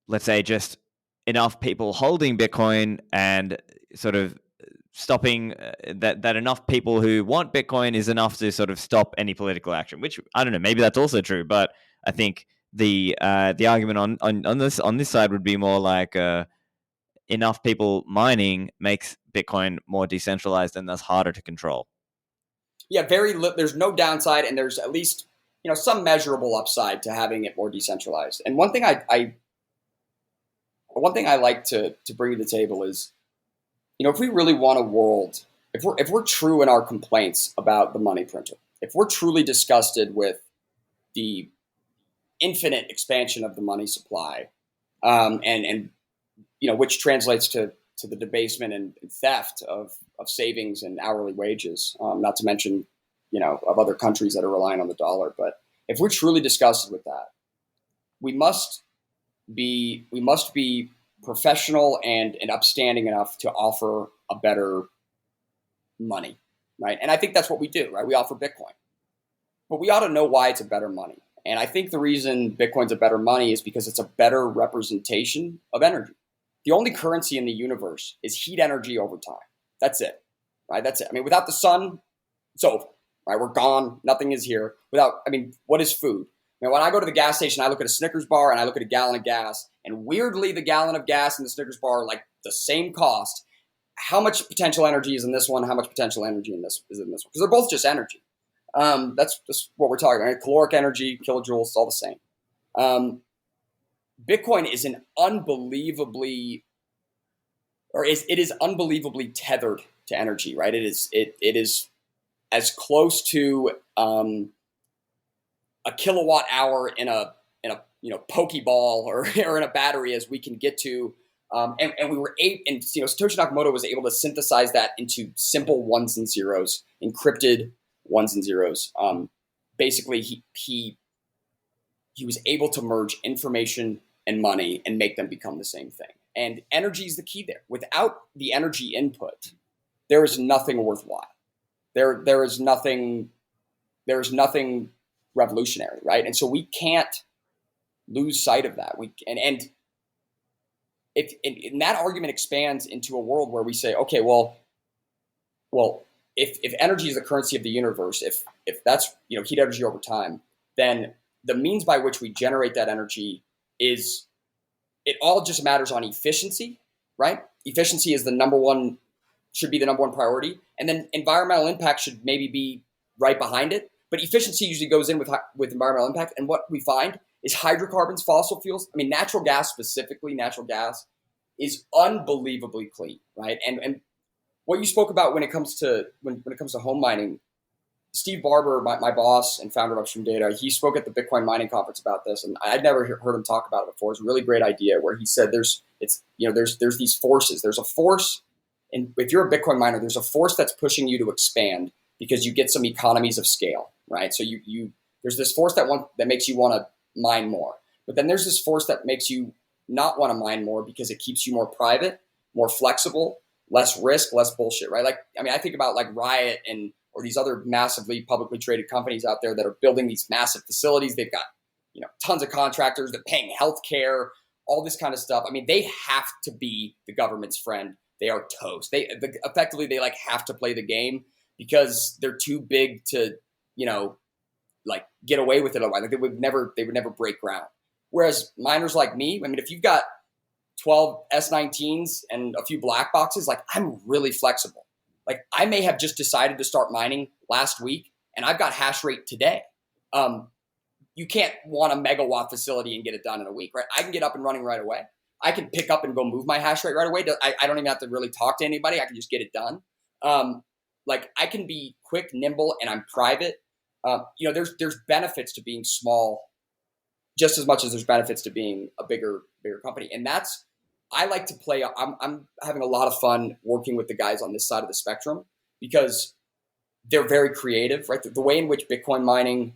let's say, just enough people holding Bitcoin and sort of stopping that enough people who want Bitcoin is enough to sort of stop any political action, which I don't know, maybe that's also true, but I think the argument on this side would be more like enough people mining makes Bitcoin more decentralized and thus harder to control. Yeah, there's no downside, and there's at least some measurable upside to having it more decentralized. And one thing I like to bring to the table is, if we really want a world, if we're true in our complaints about the money printer, if we're truly disgusted with the infinite expansion of the money supply, and which translates to the debasement and theft of savings and hourly wages, not to mention of other countries that are relying on the dollar. But if we're truly disgusted with that, we must be professional and upstanding enough to offer a better money, right? And I think that's what we do, right? We offer Bitcoin, but we ought to know why it's a better money. And I think the reason Bitcoin's a better money is because it's a better representation of energy. The only currency in the universe is heat energy over time. That's it, right? That's it. I mean, without the sun, it's over, right? We're gone. Nothing is here. What is food? When I go to the gas station, I look at a Snickers bar and I look at a gallon of gas, and weirdly, the gallon of gas and the Snickers bar the same cost, how much potential energy is in this one? How much potential energy is in this one? Because they're both just energy. That's just what we're talking about. Right? Caloric energy, kilojoules, it's all the same. Bitcoin is it is unbelievably tethered to energy, right? It is as close to a kilowatt hour in a pokeball or in a battery as we can get to. And we were Satoshi Nakamoto was able to synthesize that into simple ones and zeros, encrypted ones and zeros. Basically, he was able to merge information and money and make them become the same thing. And energy is the key there. Without the energy input, there is nothing worthwhile. There is nothing revolutionary, right? And so we can't lose sight of that. And that argument expands into a world where we say, okay, well, if energy is the currency of the universe, if that's heat energy over time, then the means by which we generate that energy it all just matters on efficiency, right? Efficiency is should be the number one priority, and then environmental impact should maybe be right behind it. But efficiency usually goes in with environmental impact, and what we find is hydrocarbons, fossil fuels. I mean, natural gas is unbelievably clean, right? And what you spoke about when it comes to home mining, Steve Barber, my boss and founder of Upstream Data, he spoke at the Bitcoin mining conference about this, and I'd never heard him talk about it before. It's a really great idea where he said there's these forces. There's a force, and if you're a Bitcoin miner, there's a force that's pushing you to expand because you get some economies of scale, right? So there's this force that makes you want to mine more, but then there's this force that makes you not want to mine more because it keeps you more private, more flexible, less risk, less bullshit, right? I think about Riot or these other massively publicly traded companies out there that are building these massive facilities. They've got, tons of contractors. They're paying healthcare, all this kind of stuff. I mean, they have to be the government's friend. They are toast. Effectively they have to play the game because they're too big to, get away with it. They would never break ground. Whereas miners like me, I mean, if you've got 12 S19s and a few black boxes, I'm really flexible. I may have just decided to start mining last week and I've got hash rate today. You can't want a megawatt facility and get it done in a week, right? I can get up and running right away. I can pick up and go move my hash rate right away. I don't even have to really talk to anybody. I can just get it done. I can be quick, nimble, and I'm private. There's benefits to being small just as much as there's benefits to being a bigger company. And I like to play. I'm having a lot of fun working with the guys on this side of the spectrum because they're very creative, right? The way in which Bitcoin mining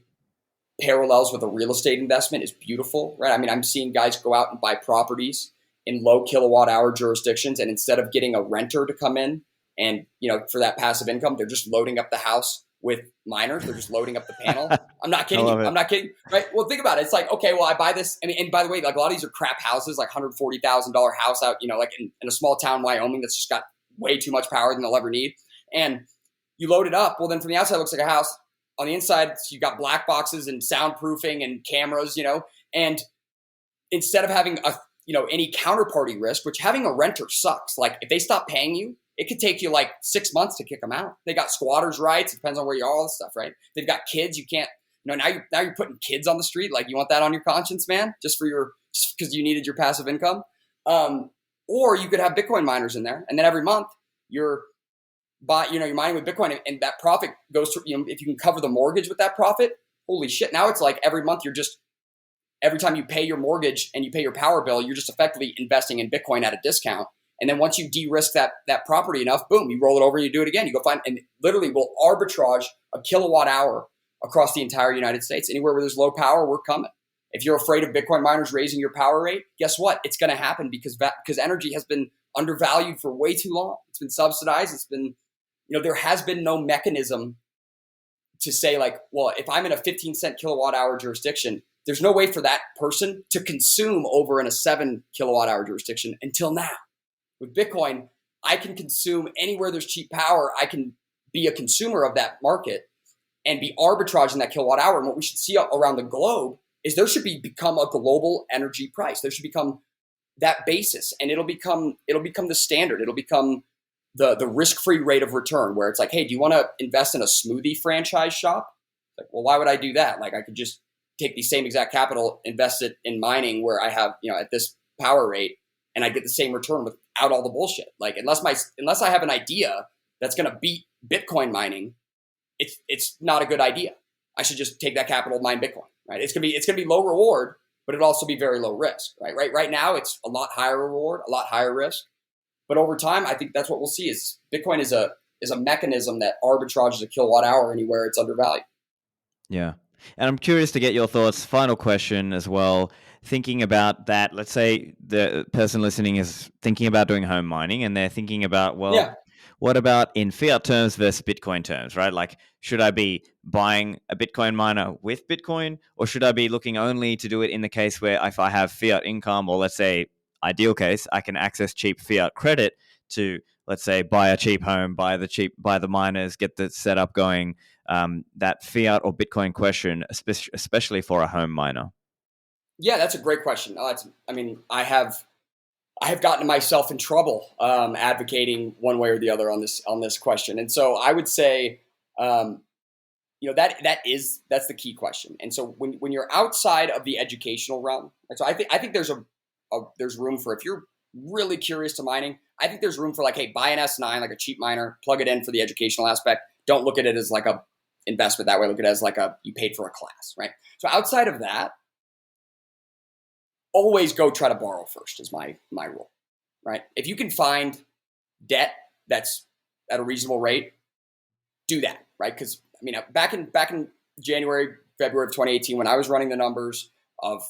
parallels with a real estate investment is beautiful, right? I mean, I'm seeing guys go out and buy properties in low kilowatt hour jurisdictions, and instead of getting a renter to come in and for that passive income, they're just loading up the house with miners. They're just loading up the panel. I'm not kidding you. I'm not kidding. Right. Well, think about it. It's okay, well, I buy this. I mean, and by the way, a lot of these are crap houses, $140,000 house out, in a small town, Wyoming, that's just got way too much power than they'll ever need. And you load it up. Well, then from the outside, it looks like a house. On the inside, you got black boxes and soundproofing and cameras, and instead of having any counterparty risk, which having a renter sucks. If they stop paying you, it could take you 6 months to kick them out. They got squatters' rights. It depends on where you are, all this stuff, right? They've got kids. You can't, now you're putting kids on the street. You want that on your conscience, man? Just because you needed your passive income. Or you could have Bitcoin miners in there. And then every month you're mining with Bitcoin and that profit goes to, if you can cover the mortgage with that profit, holy shit. Now it's every month every time you pay your mortgage and you pay your power bill, you're just effectively investing in Bitcoin at a discount. And then once you de-risk that property enough, boom, you roll it over and you do it again. You go find, and literally we'll arbitrage a kilowatt hour across the entire United States. Anywhere where there's low power, we're coming. If you're afraid of Bitcoin miners raising your power rate, guess what? It's going to happen because energy has been undervalued for way too long. It's been subsidized. It's been, there has been no mechanism to say well, if I'm in a 15-cent kilowatt hour jurisdiction, there's no way for that person to consume over in a 7 kilowatt hour jurisdiction until now. With Bitcoin, I can consume anywhere there's cheap power. I can be a consumer of that market and be arbitraging that kilowatt hour. And what we should see around the globe is there should become a global energy price. There should become that basis, and it'll become the standard. It'll become the risk-free rate of return, where it's like, hey, do you want to invest in a smoothie franchise shop? Like, well, why would I do that? Like, I could just take the same exact capital, invest it in mining where I have, at this power rate, and I get the same return without all the bullshit. Like, unless I have an idea that's going to beat Bitcoin mining, it's not a good idea. I should just take that capital, mine Bitcoin, right? It's gonna be low reward, but it'll also be very low risk, right? Right now, it's a lot higher reward, a lot higher risk. But over time, I think that's what we'll see is Bitcoin is a mechanism that arbitrages a kilowatt hour anywhere it's undervalued. Yeah. And I'm curious to get your thoughts. Final question as well. Thinking about that, let's say the person listening is thinking about doing home mining and they're thinking about, well, what about in fiat terms versus Bitcoin terms, right? Like, should I be buying a Bitcoin miner with Bitcoin, or should I be looking only to do it in the case where if I have fiat income, or let's say ideal case, I can access cheap fiat credit to, let's say, buy a cheap home, buy the miners, get the setup going. That fiat or Bitcoin question, especially for a home miner. Yeah, that's a great question. I have gotten myself in trouble advocating one way or the other on this question, and so I would say, that's the key question. And so when you're outside of the educational realm, and so I think there's room for, if you're really curious to mining, I think there's room for, like, hey, buy an S9, like a cheap miner, plug it in for the educational aspect. Don't look at it as like a investment that way. Look at it as like you paid for a class, right? So outside of that, always go try to borrow first is my rule, right? If you can find debt that's at a reasonable rate, do that, right? Because back in January, February of 2018, when I was running the numbers of,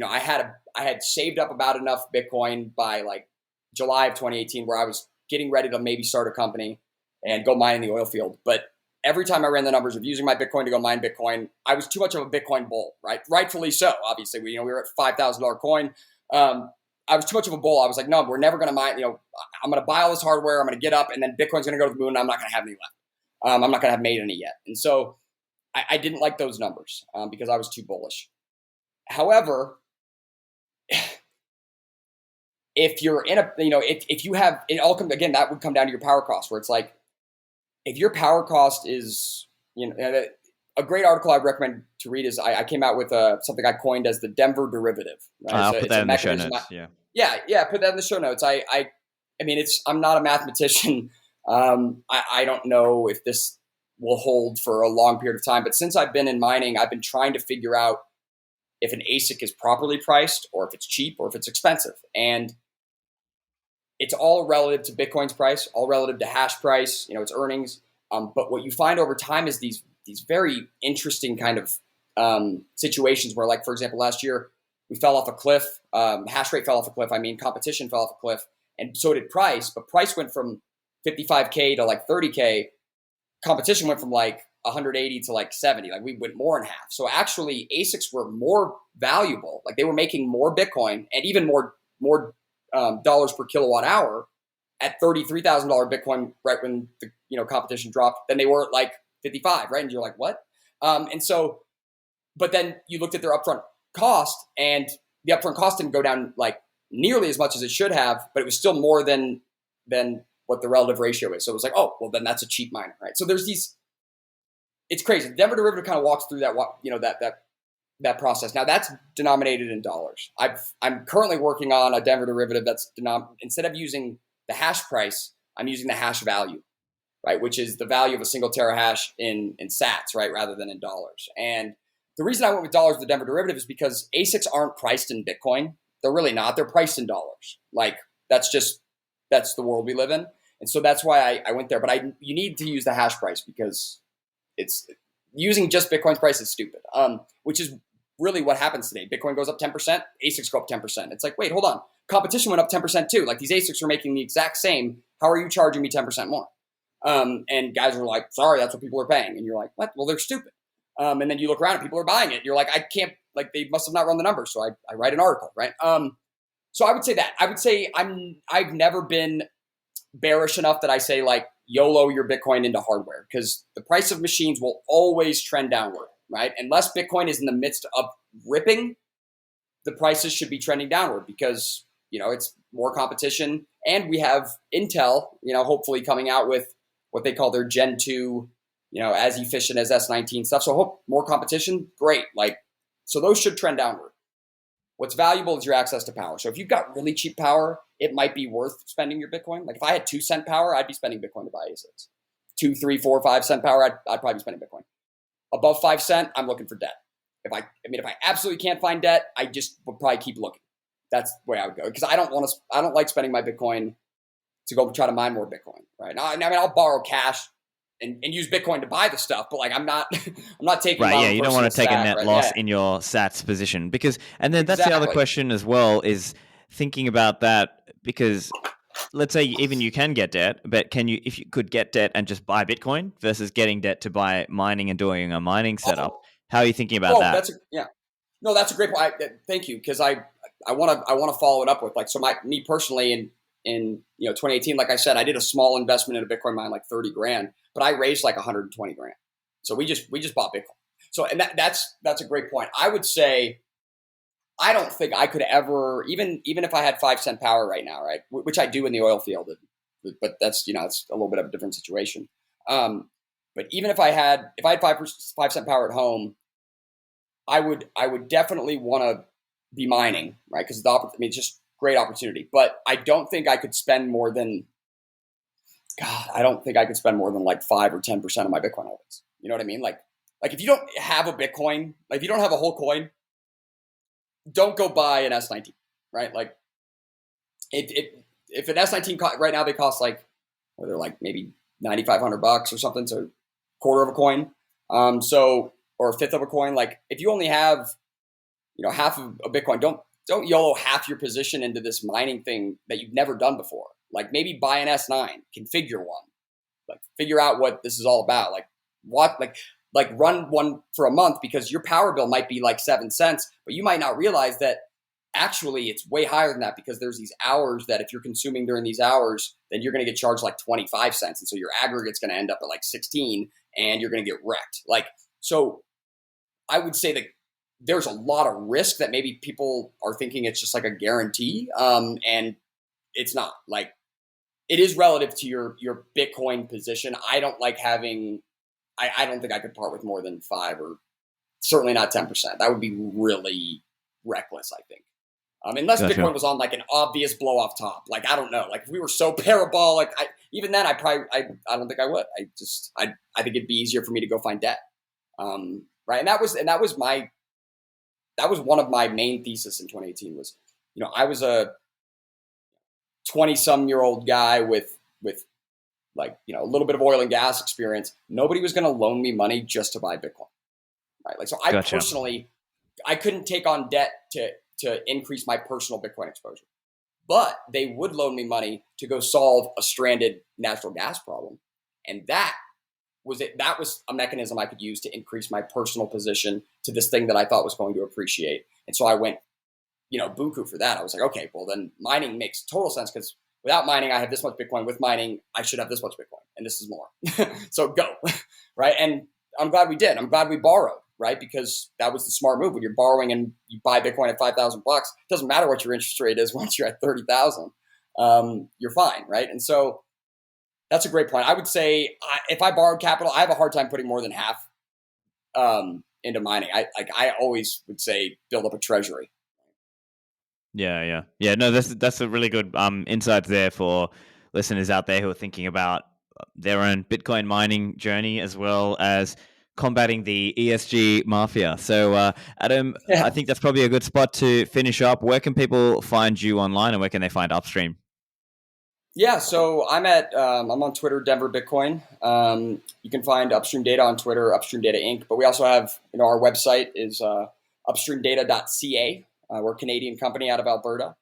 I had saved up about enough Bitcoin by like July of 2018, where I was getting ready to maybe start a company and go mine in the oil field. But every time I ran the numbers of using my Bitcoin to go mine Bitcoin, I was too much of a Bitcoin bull, right? Rightfully so. Obviously, we were at $5,000 coin. I was too much of a bull. I was like, no, we're never going to mine. I'm going to buy all this hardware. I'm going to get up, and then Bitcoin's going to go to the moon. And I'm not going to have any left. I'm not going to have made any yet. And so I didn't like those numbers because I was too bullish. However, if you're in if you have, it all comes, again, that would come down to your power cost, where it's like, if your power cost is, a great article I'd recommend to read is, I came out with something I coined as the Denver derivative. Right? I'll put that in the show notes. Yeah, put that in the show notes. I'm not a mathematician. I don't know if this will hold for a long period of time, but since I've been in mining, I've been trying to figure out if an ASIC is properly priced, or if it's cheap, or if it's expensive. And it's all relative to Bitcoin's price, all relative to hash price, its earnings. But what you find over time is these very interesting kind of situations where, like, for example, last year we fell off a cliff. Hash rate fell off a cliff. Competition fell off a cliff, and so did price. But price went from 55K to like 30K. Competition went from like 180 to like 70. Like, we went more in half. So actually, ASICs were more valuable. Like, they were making more Bitcoin and even more dollars per kilowatt hour at $33,000 Bitcoin right when the competition dropped than they were at like 55, right? And you're like, what? And so, but then you looked at their upfront cost, and the upfront cost didn't go down like nearly as much as it should have, but it was still more than what the relative ratio is. So it was like, oh, well, then that's a cheap miner, right? So there's it's crazy. The Denver derivative kind of walks through that process. Now, that's denominated in dollars. I'm currently working on a Denver derivative that's instead of using the hash price, I'm using the hash value, right? Which is the value of a single terahash in sats, right? Rather than in dollars. And the reason I went with dollars with the Denver derivative is because ASICs aren't priced in Bitcoin. They're really not. They're priced in dollars. Like, that's the world we live in. And so that's why I went there. But you need to use the hash price, because it's using just Bitcoin's price is stupid, which is really what happens today. Bitcoin goes up 10%, ASICs go up 10%. It's like, wait, hold on. Competition went up 10% too. Like, these ASICs are making the exact same. How are you charging me 10% more? And guys are like, sorry, that's what people are paying. And you're like, what? Well, they're stupid. And then you look around and people are buying it. You're like, I can't, like, they must have not run the numbers. So I write an article, right? So I would say that. I would say I've never been bearish enough that I say, like, YOLO your Bitcoin into hardware, because the price of machines will always trend downward, right? Unless Bitcoin is in the midst of ripping, the prices should be trending downward, because it's more competition, and we have Intel, hopefully coming out with what they call their Gen 2, as efficient as S19 stuff. So hope more competition, great. So those should trend downward. What's valuable is your access to power. So if you've got really cheap power, it might be worth spending your Bitcoin. Like if I had 2 cent power, I'd be spending Bitcoin to buy ASICs. 2, 3, 4, 5 cent power, I'd probably be spending Bitcoin. Above 5 cent, I'm looking for debt. If I absolutely can't find debt, I just would probably keep looking. That's the way I would go, because I don't like spending my Bitcoin to go try to mine more Bitcoin. Right now, I'll borrow cash and use Bitcoin to buy the stuff, but I'm not taking right. my Yeah, own you don't want to take a net loss Yeah. in your Sats position, and then that's the other Exactly. question as well, is thinking about that, because let's say even you can get debt, but if you could get debt and just buy Bitcoin versus getting debt to buy mining and doing a mining setup, how are you thinking about that? No, that's a great point. Thank you, because I want to follow it up with me personally in 2018. Like I said, I did a small investment in a Bitcoin mine, like 30 grand, but I raised like 120 grand. So we just bought Bitcoin. So and that's a great point. I would say I don't think I could ever, even if I had 5 cent power right now, right, which I do in the oil field, but that's it's a little bit of a different situation. But even if I had 5 cent power at home, I would definitely want to be mining, right? Because it's just great opportunity. But I don't think I could spend more than, I don't think I could spend more than like 5 or 10% of my Bitcoin holdings. You know what I mean? Like if you don't have a Bitcoin, like if you don't have a whole coin, don't go buy an S19, right? Like if an S19 right now, they cost they're like maybe $9,500 or something, so quarter of a coin. Or a fifth of a coin. Like if you only have, half of a Bitcoin, don't YOLO half your position into this mining thing that you've never done before. Like maybe buy an S9, configure one, like figure out what this is all about. Run one for a month, because your power bill might be like 7 cents, but you might not realize that actually it's way higher than that, because there's these hours that if you're consuming during these hours, then you're going to get charged like 25 cents. And so your aggregate's going to end up at like 16 and you're going to get wrecked. So I would say that there's a lot of risk that maybe people are thinking it's just like a guarantee. And it's not. Like it is relative to your Bitcoin position. I don't like having, I don't think I could part with more than 5, or certainly not 10%. That would be really reckless, I think. Unless Gotcha. Bitcoin was on like an obvious blow off top. Like, I don't know. Like if we were so parabolic, even then I don't think I would. I think it'd be easier for me to go find debt. Right. And that was one of my main thesis in 2018 was, I was a 20-some-year-old guy with a little bit of oil and gas experience. Nobody was going to loan me money just to buy Bitcoin. Right. So I Gotcha. personally, I couldn't take on debt to increase my personal Bitcoin exposure, but they would loan me money to go solve a stranded natural gas problem. And that was a mechanism I could use to increase my personal position to this thing that I thought was going to appreciate. And so I went, buku for that. I was like, okay, well then mining makes total sense, because without mining, I have this much Bitcoin. With mining, I should have this much Bitcoin, and this is more. So go, right? And I'm glad we did. I'm glad we borrowed, right? Because that was the smart move. When you're borrowing and you buy Bitcoin at $5,000, it doesn't matter what your interest rate is once you're at 30,000. You're fine, right? And so that's a great point. I would say if I borrowed capital, I have a hard time putting more than half into mining. I always would say build up a treasury. Yeah. No, that's a really good insight there for listeners out there who are thinking about their own Bitcoin mining journey, as well as combating the ESG mafia. So, Adam, Yeah. I think that's probably a good spot to finish up. Where can people find you online, and where can they find Upstream? Yeah, so I'm on Twitter, Denver Bitcoin. You can find Upstream Data on Twitter, Upstream Data Inc. But we also have, our website is upstreamdata.ca. We're a Canadian company out of Alberta.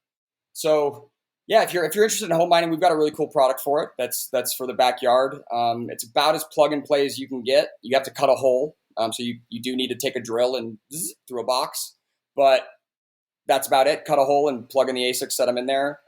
So yeah, if you're interested in home mining, we've got a really cool product for it. That's for the backyard. It's about as plug and play as you can get. You have to cut a hole, so you do need to take a drill and through a box, but that's about it. Cut a hole and plug in the ASIC, set them in there.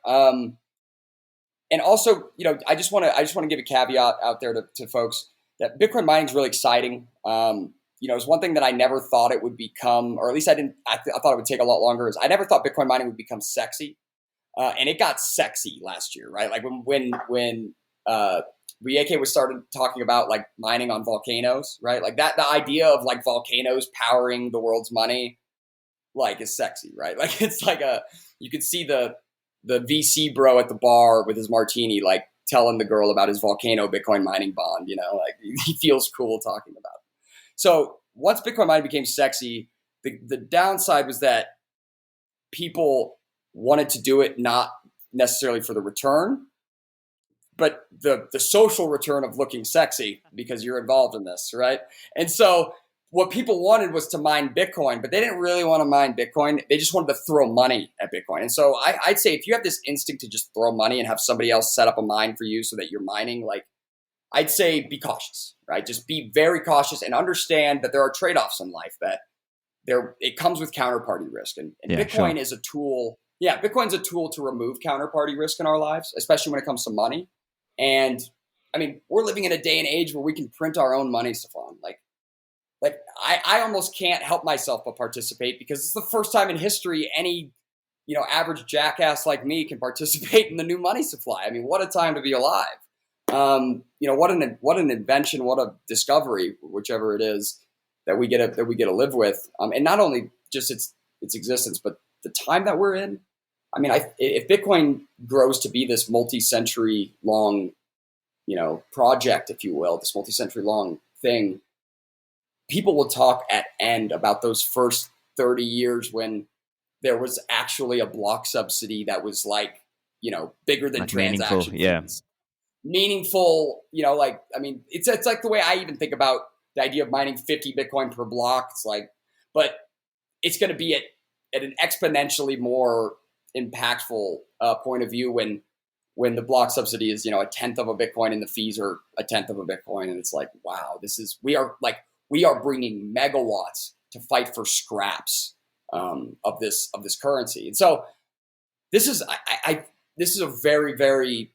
And also, I just want to give a caveat out there to folks that Bitcoin mining is really exciting. It's one thing that I never thought it would become, or at least I thought it would take a lot longer. Is I never thought Bitcoin mining would become sexy. and it got sexy last year, right? Like when Rieke was started talking about like mining on volcanoes, right? Like that, the idea of like volcanoes powering the world's money, like is sexy, right? Like it's like you could see the VC bro at the bar with his martini, like telling the girl about his volcano Bitcoin mining bond, like he feels cool talking about it. So once Bitcoin mining became sexy, the downside was that people wanted to do it not necessarily for the return, but the social return of looking sexy because you're involved in this, right? And so what people wanted was to mine Bitcoin, but they didn't really want to mine Bitcoin. They just wanted to throw money at Bitcoin. And so I'd say if you have this instinct to just throw money and have somebody else set up a mine for you so that you're mining, like I'd say be cautious, right? Just be very cautious and understand that there are trade-offs in life, that it comes with counterparty risk. And Bitcoin is a tool. Yeah, Bitcoin's a tool to remove counterparty risk in our lives, especially when it comes to money. And I mean, we're living in a day and age where we can print our own money, Stephan. Like I almost can't help myself but participate because it's the first time in history any, average jackass like me can participate in the new money supply. I mean, what a time to be alive. What an invention, what a discovery, whichever it is that we get to live with. And not only just its existence, but the time that we're in. I mean, if Bitcoin grows to be this multi-century long, project, if you will, this multi-century long thing, people will talk at end about those first 30 years when there was actually a block subsidy that was like, bigger than like transaction fees. Meaningful, it's like the way I even think about the idea of mining 50 Bitcoin per block. It's like, but it's going to be at an exponentially more impactful point of view when the block subsidy is, a tenth of a Bitcoin and the fees are a tenth of a Bitcoin. And it's like, wow, we are bringing megawatts to fight for scraps of this currency. And so this is a very, very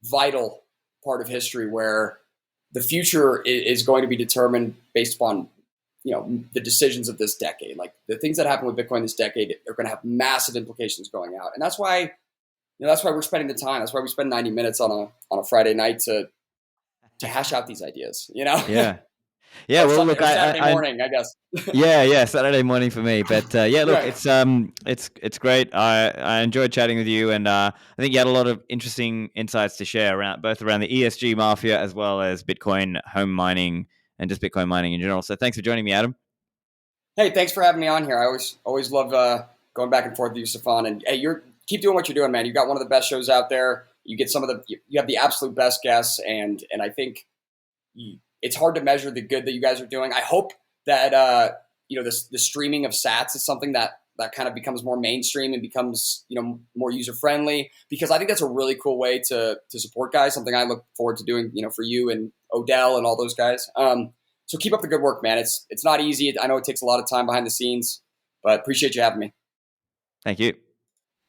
vital part of history where the future is going to be determined based upon the decisions of this decade. Like the things that happen with Bitcoin this decade are going to have massive implications going out, and that's why we're spending the time. That's why we spend 90 minutes on a Friday night to hash out these ideas. Yeah. Well, look, Saturday morning, I guess. yeah, Saturday morning for me. But yeah, look, Right. it's great. I enjoyed chatting with you, and I think you had a lot of interesting insights to share both around the ESG Mafia as well as Bitcoin home mining and just Bitcoin mining in general. So thanks for joining me, Adam. Hey, thanks for having me on here. I always love going back and forth with you, Stephan. And hey, keep doing what you're doing, man. You've got one of the best shows out there. You get you have the absolute best guests, and I think it's hard to measure the good that you guys are doing. I hope that the streaming of sats is something that kind of becomes more mainstream and becomes more user friendly, because I think that's a really cool way to support guys. Something I look forward to doing for you and Odell and all those guys. So keep up the good work, man. It's not easy. I know it takes a lot of time behind the scenes, but appreciate you having me. Thank you.